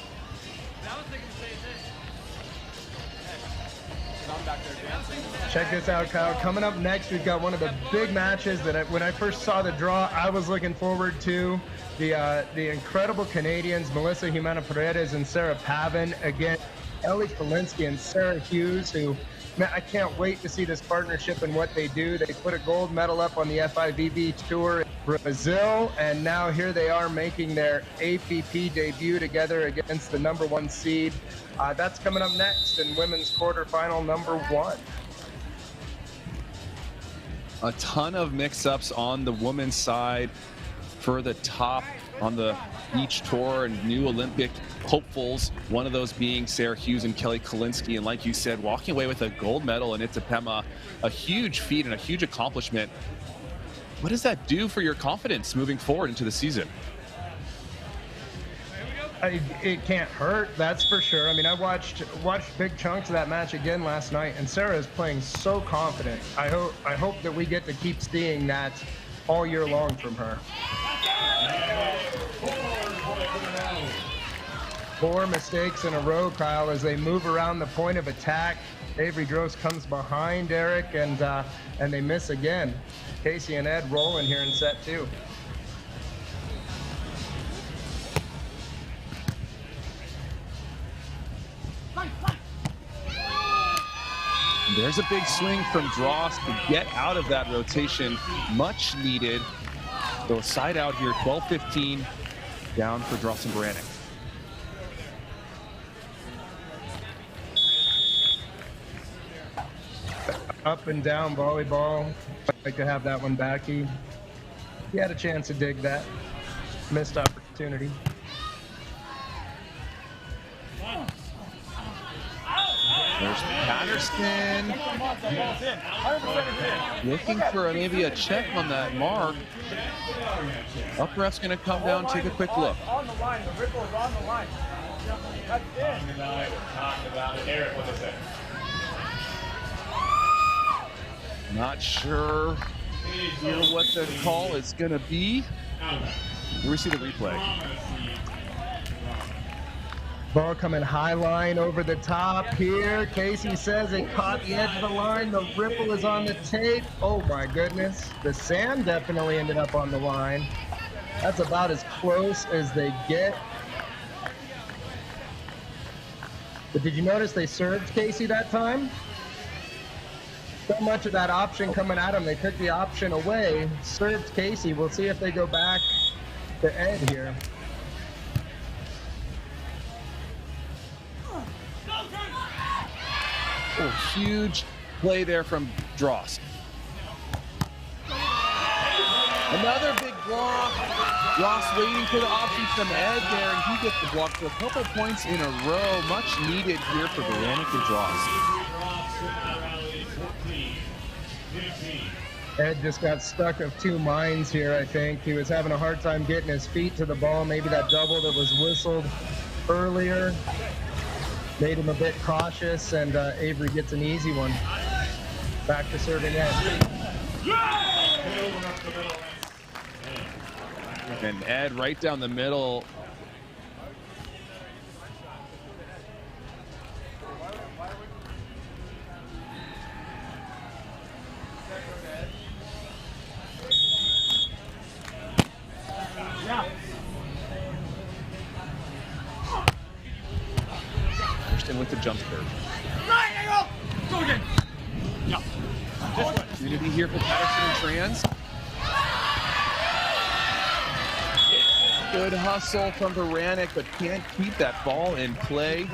Check this out, Kyle. Coming up next, we've got one of the big matches that when I first saw the draw, I was looking forward to. The incredible Canadians, Melissa Jimena-Paredes and Sarah Pavin, against Ellie Kolinsky and Sarah Hughes, who, man, I can't wait to see this partnership and what they do. They put a gold medal up on the FIVB Tour in Brazil, and now here they are making their AVP debut together against the #1 seed. That's coming up next in women's quarterfinal number 1. A ton of mix-ups on the women's side for the top on the beach tour and new Olympic hopefuls, one of those being Sarah Hughes and Kelly Kolinsky. And like you said, walking away with a gold medal in Itapema, a huge feat and a huge accomplishment. What does that do for your confidence moving forward into the season? It can't hurt, that's for sure. I mean, I watched big chunks of that match again last night, and Sarah is playing so confident. I hope that we get to keep seeing that all year long from her. 4 mistakes in a row, Kyle, as they move around the point of attack. Avery Drost comes behind Eric, and they miss again. Casey and Ed rolling here in set 2. There's a big swing from Drost to get out of that rotation. Much needed. So side out here, 12-15 down for Drost and Beranek. Up and down volleyball. I'd like to have that one back. He had a chance to dig that. Missed opportunity. There's Patterson looking for maybe a check on that mark. Up ref's going to come down, take a quick look. On the line, the ripple is on the line. That's it. Not sure here what the call is going to be. We see the replay. Ball coming high line over the top here. Casey says it caught the edge of the line. The ripple is on the tape. Oh my goodness. The sand definitely ended up on the line. That's about as close as they get. But did you notice they served Casey that time? So much of that option coming at them, they took the option away, served Casey. We'll see if they go back to Ed here. Oh, huge play there from Drost. Another big block. Drost waiting for the option from Ed there, and he gets the block. So a couple points in a row. Much needed here for Beranek and Drost. Ed just got stuck of 2 minds here, I think. He was having a hard time getting his feet to the ball. Maybe that double that was whistled earlier made him a bit cautious, and Avery gets an easy one. Back to serving Ed. And Ed right down the middle. jump serve. Go again. Yeah. Opportunity here for Patterson and Trans. Good hustle from Beranek, but can't keep that ball in play.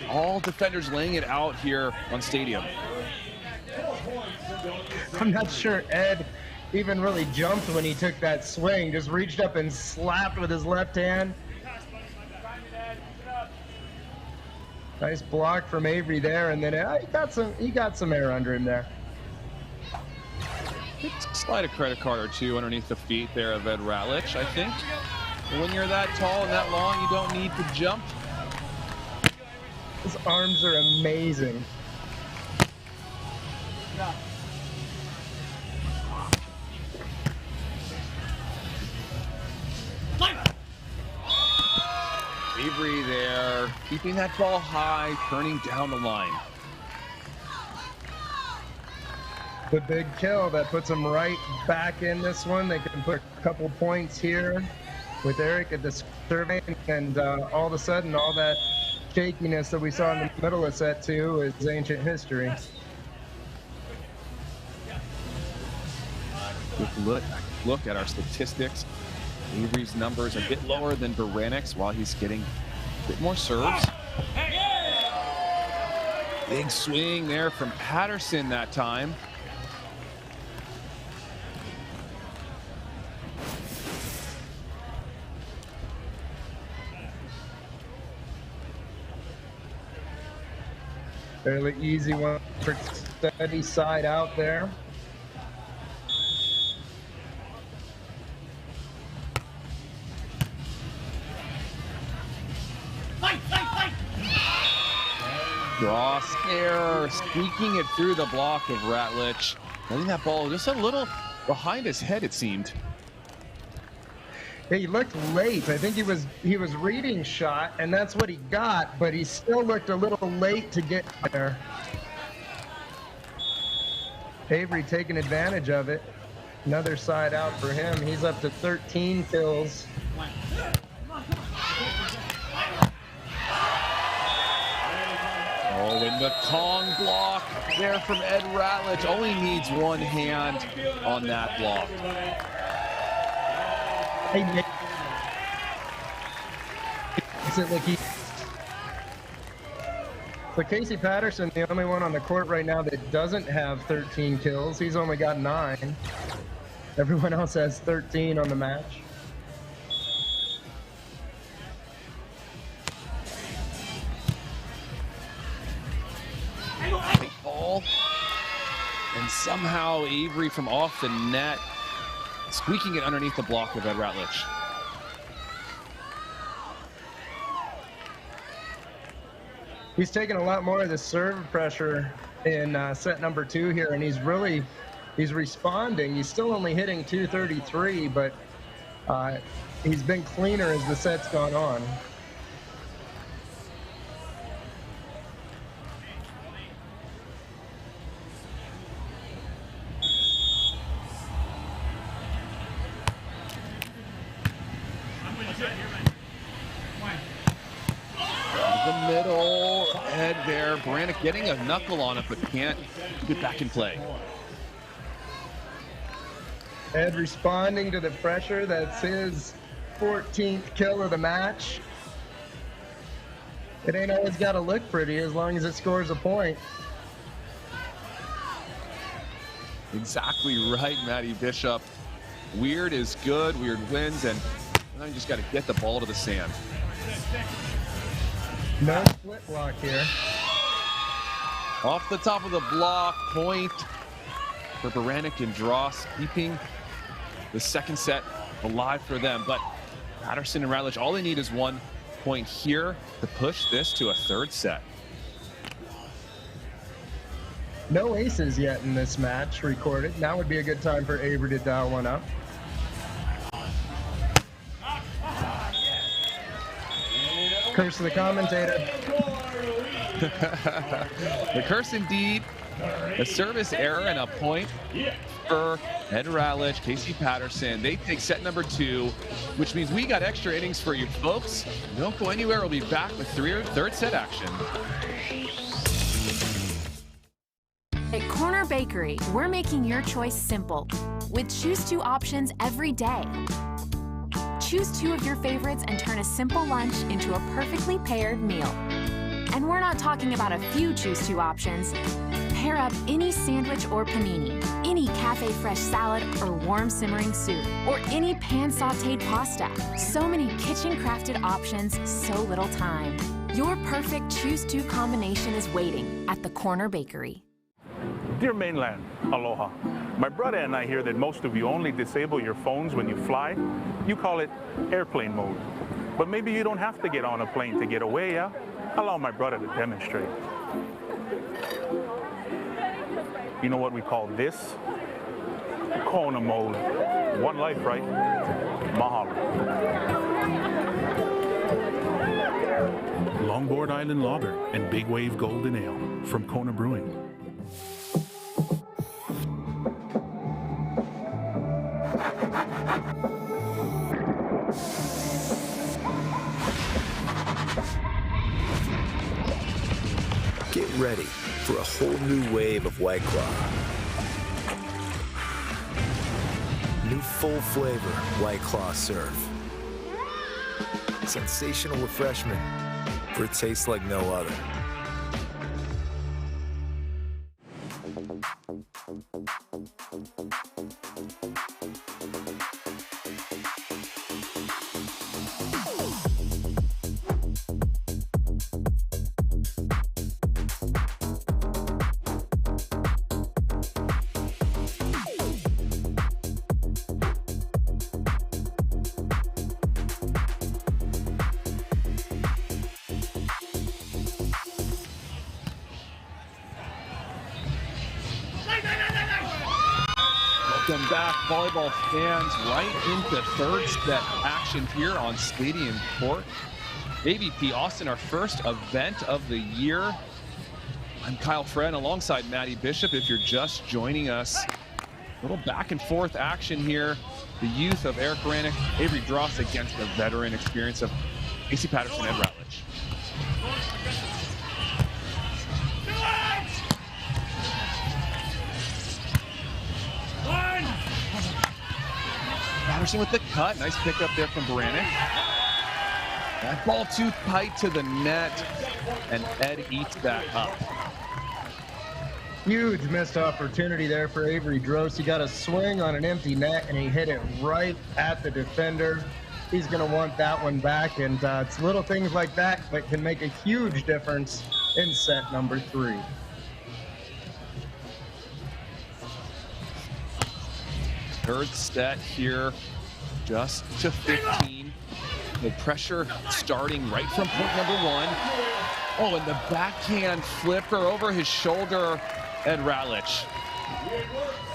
All defenders laying it out here on Stadium. I'm not sure Ed even really jumped when he took that swing. Just reached up and slapped with his left hand. Nice block from Avery there, and then he got some air under him there. Slide a credit card or two underneath the feet there of Ed Ratledge, I think. When you're that tall and that long, you don't need to jump. His arms are amazing. Avery there, keeping that ball high, turning down the line. The big kill that puts them right back in this one. They can put a couple points here with Eric at the survey, and all of a sudden, all that shakiness that we saw in the middle of set 2 is ancient history. Look at our statistics. Avery's numbers a bit lower than Beranek's while he's getting a bit more serves. Big swing there from Patterson that time. Fairly easy one for steady side out there. Drost error, squeaking it through the block of Ratledge. Letting that ball just a little behind his head, it seemed. Yeah, he looked late. I think he was reading shot, and that's what he got, but he still looked a little late to get there. Avery taking advantage of it. Another side out for him. He's up to 13 kills. Oh, and the Kong block there from Ed Ratledge. Only needs one hand on that block. Hey, Nick. So Casey Patterson, the only one on the court right now that doesn't have 13 kills. He's only got 9. Everyone else has 13 on the match. Ball. And somehow Avery from off the net, squeaking it underneath the block of Ed Ratledge. He's taking a lot more of the serve pressure in set number 2 here, and he's responding. He's still only hitting 233, but he's been cleaner as the set's gone on. The middle, Ed there. Beranek getting a knuckle on it, but can't get back in play. Ed responding to the pressure. That's his 14th kill of the match. It ain't always got to look pretty as long as it scores a point. Exactly right, Matty Bishop. Weird is good, weird wins, and now you just got to get the ball to the sand. No split block here. Off the top of the block, point for Beranek and Drost, keeping the second set alive for them. But Patterson and Ratledge, all they need is 1 point here to push this to a third set. No aces yet in this match recorded. Now would be a good time for Avery to dial one up. Curse of the commentator. The curse indeed. A service error and a point for Ed Ratledge, Casey Patterson. They take set number 2, which means we got extra innings for you folks. Don't go anywhere. We'll be back with third set action. At Corner Bakery, we're making your choice simple with choose 2 options every day. Choose 2 of your favorites and turn a simple lunch into a perfectly paired meal. And we're not talking about a few choose 2 options. Pair up any sandwich or panini, any cafe fresh salad or warm simmering soup, or any pan sauteed pasta. So many kitchen crafted options, so little time. Your perfect choose 2 combination is waiting at the Corner Bakery. Dear mainland, aloha. My brother and I hear that most of you only disable your phones when you fly. You call it airplane mode. But maybe you don't have to get on a plane to get away, yeah? Allow my brother to demonstrate. You know what we call this? Kona mode. One life, right? Mahalo. Longboard Island Lager and Big Wave Golden Ale from Kona Brewing. Get ready for a whole new wave of White Claw. New full flavor White Claw Surf. Sensational refreshment for a taste like no other. Welcome back, volleyball fans, right into third set action here on Stadium Court. AVP Austin, our first event of the year. I'm Kyle Friend alongside Maddie Bishop. If you're just joining us, a little back and forth action here. The youth of Eric Beranek, Avery Drost against the veteran experience of Casey Patterson and Ratledge. Patterson with the cut. Nice pickup there from Beranek. That ball too tight to the net, and Ed eats that up. Huge missed opportunity there for Avery Drost. He got a swing on an empty net, and he hit it right at the defender. He's going to want that one back, and it's little things like that that can make a huge difference in set number 3. Third set here, just to 15. The pressure starting right from point number 1. Oh, and the backhand flipper over his shoulder, Ed Ratledge.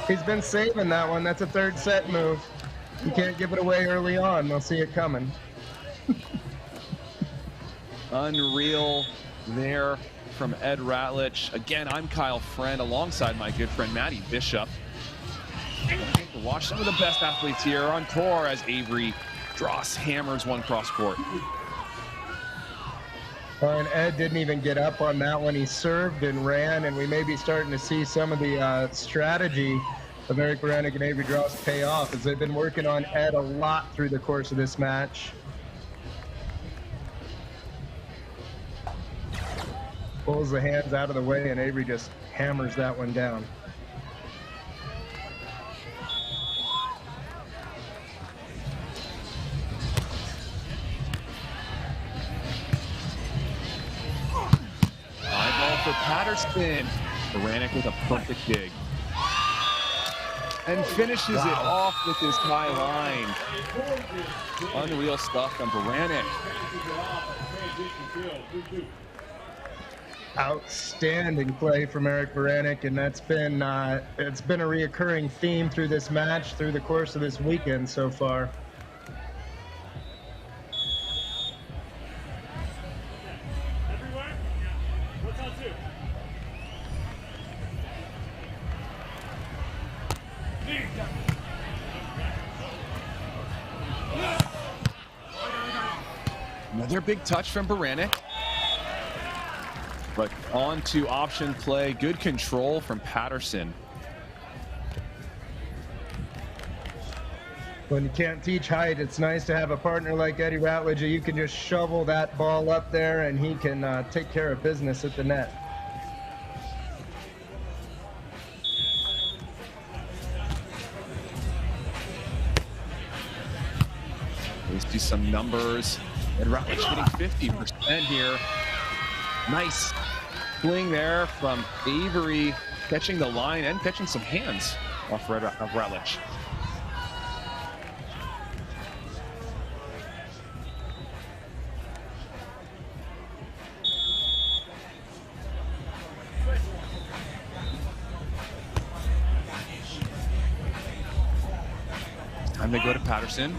He's been saving that one. That's a third set move. You can't give it away early on. They'll see it coming. Unreal there from Ed Ratledge. Again, I'm Kyle Friend alongside my good friend Maddie Bishop. To watch some of the best athletes here on tour as Avery Drost hammers one cross court. And Ed didn't even get up on that one. He served and ran, and we may be starting to see some of the strategy of Eric Beranek and Avery Drost pay off, as they've been working on Ed a lot through the course of this match. Pulls the hands out of the way, and Avery just hammers that one down. For Patterson, Beranek with a perfect dig. And finishes it off with his high line. Unreal stuff from Beranek. Outstanding play from Eric Beranek, and that's been it's been a reoccurring theme through this match, through the course of this weekend so far. Another big touch from Beranek. But on to option play. Good control from Patterson. When you can't teach height, it's nice to have a partner like Eddie Ratledge. You can just shovel that ball up there and he can take care of business at the net. We see some numbers. And Ratledge hitting 50% here. Nice fling there from Avery, catching the line and catching some hands off Ratledge. Time to go to Patterson.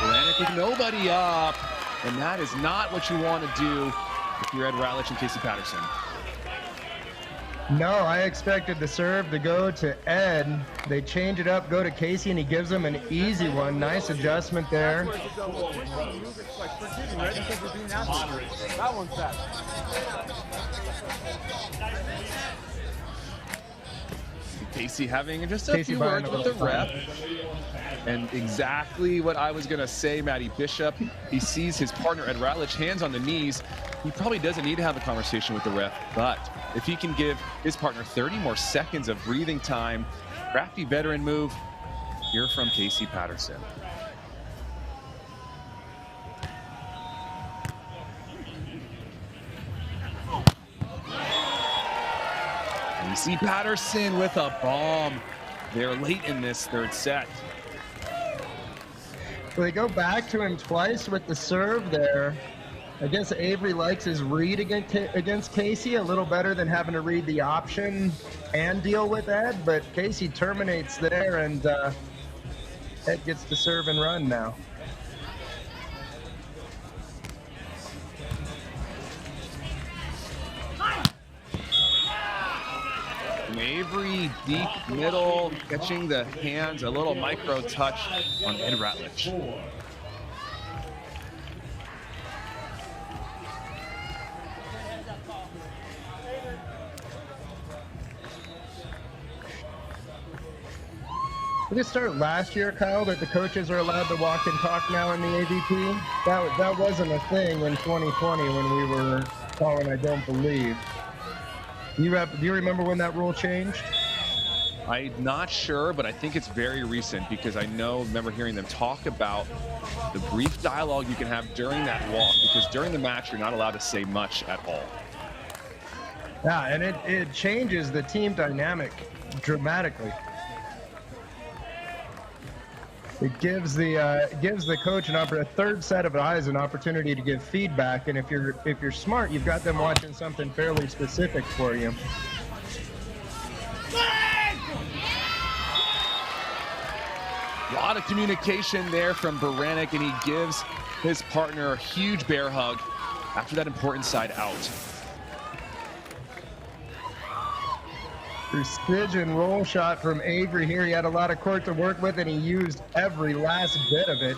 Beranek with nobody up, and that is not what you want to do if you're Ed Ratledge and Casey Patterson. No, I expected the serve to go to Ed. They change it up, go to Casey, and he gives them an easy one. Nice adjustment there. That one's set. Casey having just a few words with the ref. And exactly what I was going to say, Matty Bishop. He sees his partner, Ed Ratledge, hands on the knees. He probably doesn't need to have a conversation with the ref, but if he can give his partner 30 more seconds of breathing time, crafty veteran move here from Casey Patterson. And you see Patterson with a bomb. They're late in this third set. So they go back to him twice with the serve there. I guess Avery likes his read against Casey a little better than having to read the option and deal with Ed, but Casey terminates there, and Ed gets to serve and run now. Avery deep middle, catching the hands, a little micro touch on Ed Ratledge. Did it start last year, Kyle, that the coaches are allowed to walk and talk now in the AVP? That wasn't a thing in 2020 when we were calling I Don't Believe. Do you remember when that rule changed? I'm not sure, but I think it's very recent because I remember hearing them talk about the brief dialogue you can have during that walk, because during the match, you're not allowed to say much at all. Yeah, and it changes the team dynamic dramatically. It gives the coach a third set of eyes an opportunity to give feedback, and if you're smart, you've got them watching something fairly specific for you. A lot of communication there from Beranek, and he gives his partner a huge bear hug after that important side out. Precision roll shot from Avery here. He had a lot of court to work with, and he used every last bit of it.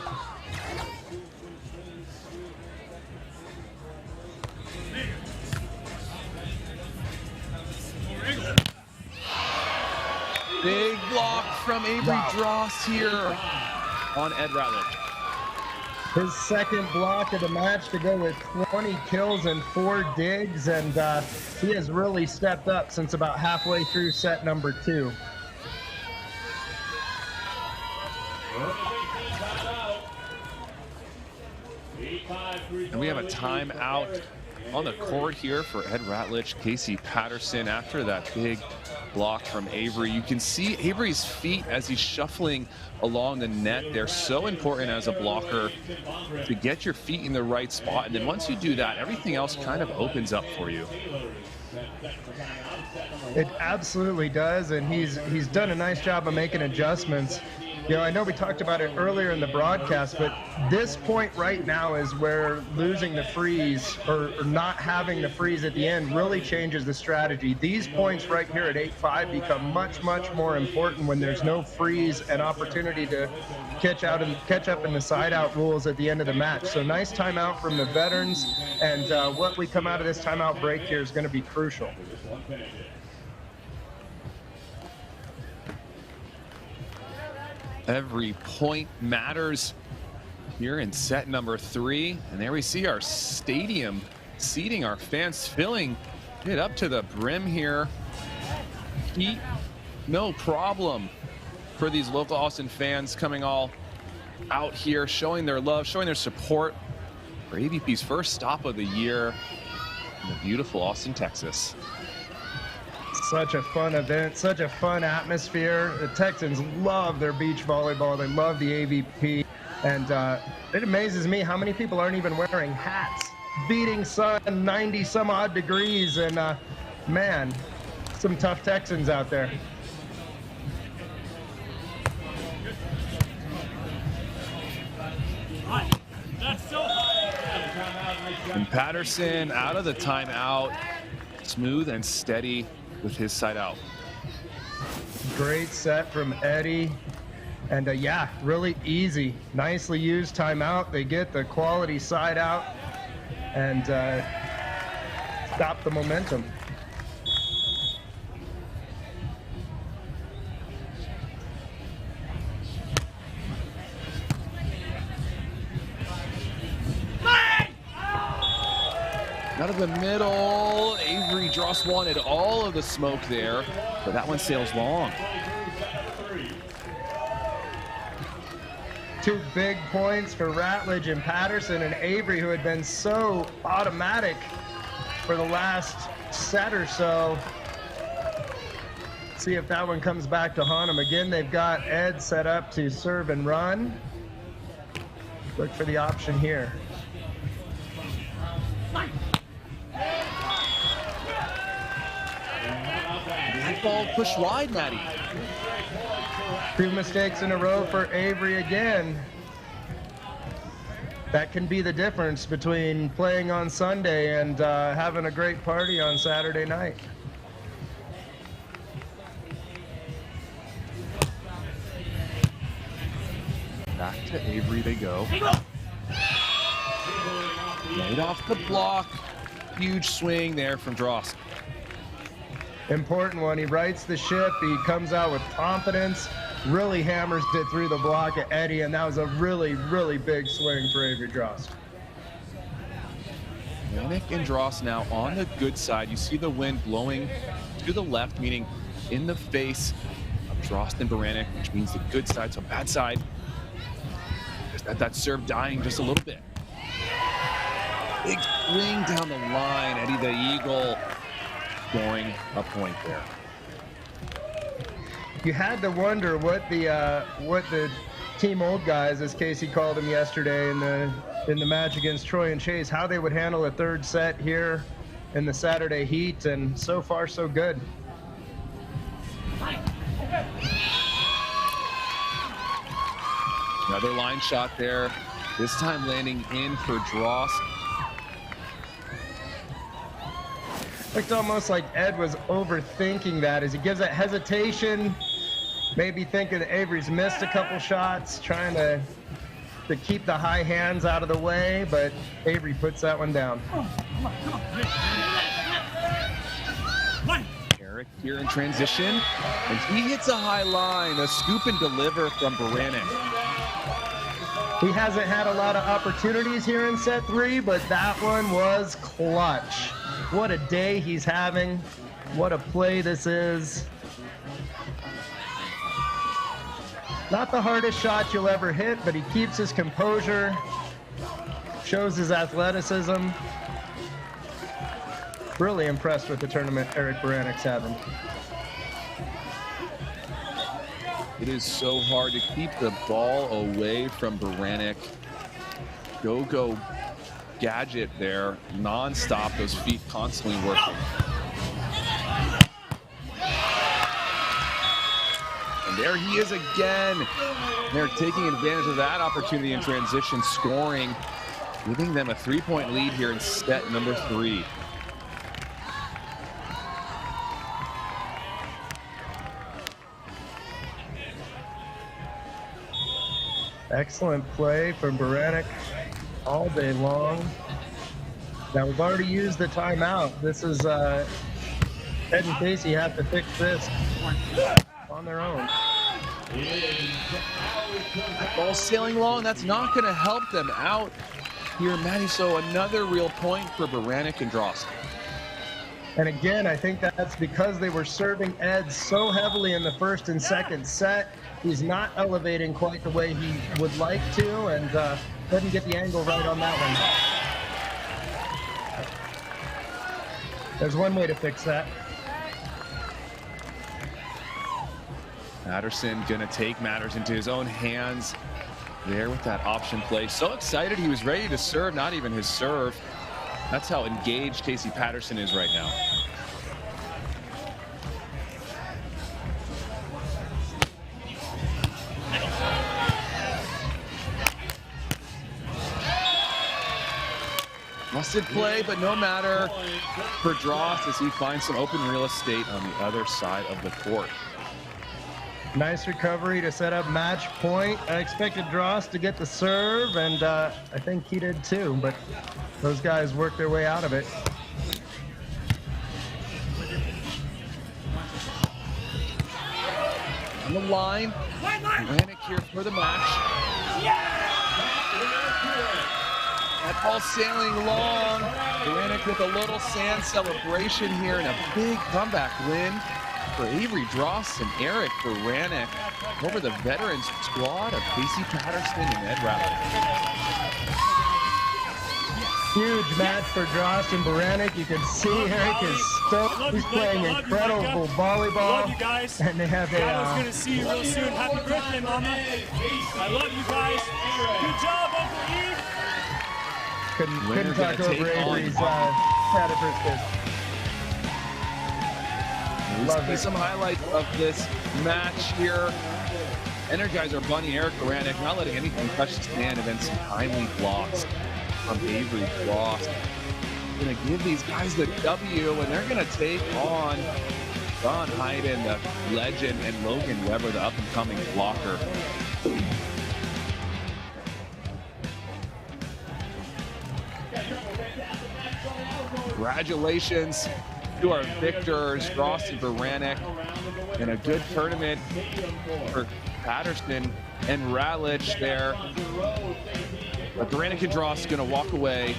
Big block from Avery Drost here on Ed Ratledge. His second block of the match to go with 20 kills and 4 digs, and he has really stepped up since about halfway through set number 2. And we have a timeout on the court here for Ed Ratledge. Casey Patterson, after that big block from Avery. You can see Avery's feet as he's shuffling along the net. They're so important as a blocker to get your feet in the right spot. And then once you do that, everything else kind of opens up for you. It absolutely does, and he's done a nice job of making adjustments. You know, I know we talked about it earlier in the broadcast, but this point right now is where losing the freeze or not having the freeze at the end really changes the strategy. These points right here at 8-5 become much, much more important when there's no freeze and opportunity to catch up in the side-out rules at the end of the match. So nice timeout from the veterans, and what we come out of this timeout break here is going to be crucial. Every point matters here in set number 3. And there we see our stadium seating, our fans filling it up to the brim here. Heat, no problem for these local Austin fans coming all out here, showing their love, showing their support for AVP's first stop of the year in the beautiful Austin, Texas. Such a fun event, such a fun atmosphere. The Texans love their beach volleyball. They love the AVP. And it amazes me how many people aren't even wearing hats. Beating sun, 90 some odd degrees. And man, some tough Texans out there. And Patterson out of the timeout, smooth and steady with his side out. Great set from Eddie. And yeah, really easy. Nicely used timeout. They get the quality side out and stop the momentum. Out of the middle, Avery Drost wanted all of the smoke there, but that one sails long. 2 big points for Ratledge and Patterson, and Avery, who had been so automatic for the last set or so. See if that one comes back to haunt him. Again, they've got Ed set up to serve and run. Look for the option here. Ball pushed wide, Maddie. 2 mistakes in a row for Avery again. That can be the difference between playing on Sunday and having a great party on Saturday night. Back to Avery they go. Right off the block. Huge swing there from Drost. Important one. He rights the ship. He comes out with confidence, really hammers it through the block at Eddie, and that was a really, really big swing for Avery Drost. Beranek and Drost now on the good side. You see the wind blowing to the left, meaning in the face of Drost and Beranek, which means the good side, so bad side. That serve dying just a little bit. Big swing down the line. Eddie the Eagle scoring a point there. You had to wonder what the team old guys, as Casey called them yesterday in the match against Troy and Chase, how they would handle a third set here in the Saturday heat, and so far so good. Another line shot there, this time landing in for Drost. It's almost like Ed was overthinking that as he gives that hesitation, maybe thinking that Avery's missed a couple shots, trying to keep the high hands out of the way, but Avery puts that one down. Eric here in transition, and he hits a high line, a scoop and deliver from Beranek. He hasn't had a lot of opportunities here in set 3, but that one was clutch. What a day he's having. What a play this is. Not the hardest shot you'll ever hit, but he keeps his composure, shows his athleticism. Really impressed with the tournament Eric Beranek's having. It is so hard to keep the ball away from Beranek. Go gadget there, non-stop, those feet constantly working. And there There he is again. They're taking advantage of that opportunity in transition, scoring, giving them a 3-point lead here in set number 3. Excellent play from Beranek all day long. Now we've already used the timeout. This is Ed and Casey have to fix this on their own. Ball sailing long. That's not going to help them out here, Matty. So another real point for Beranek and Drost. And again, I think that's because they were serving Ed so heavily in the first and second set. He's not elevating quite the way he would like to, and doesn't get the angle right on that one. There's one way to fix that. Patterson gonna take matters into his own hands there with that option play. So excited, he was ready to serve, not even his serve. That's how engaged Casey Patterson is right now. Busted play, but no matter for Drost as he finds some open real estate on the other side of the court. Nice recovery to set up match point. I expected Drost to get the serve, and I think he did too, but those guys worked their way out of it. On the line, Beranek here for the match. That ball sailing long. Beranek with a little sand celebration here and a big comeback win for Avery Drost and Eric Beranek over the veterans squad of Casey Patterson and Ed Ratledge. Huge match for Drost and Beranek. You can see Eric is stoked. He's playing incredible volleyball. Love you guys. And they have I was going to see you real soon. Happy birthday, Mama. I love you guys. Good job, Uncle Eve. Couldn't talk over Avery's happy birthday. Love it. Some highlights of this match here. Energizer Bunny Eric Beranek not letting anything touch his hand, and then some timely blocks from Avery Drost. Gonna give these guys the W, and they're gonna take on Ron Hayden, the legend, and Logan Weber, the up-and-coming blocker. Congratulations to our victors, Drost and Beranek, and a good tournament for Patterson and Ratledge there. But Beranek and Drost going to walk away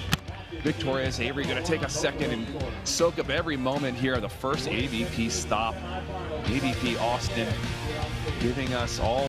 victorious. Avery going to take a second and soak up every moment here. The first AVP stop. AVP Austin giving us all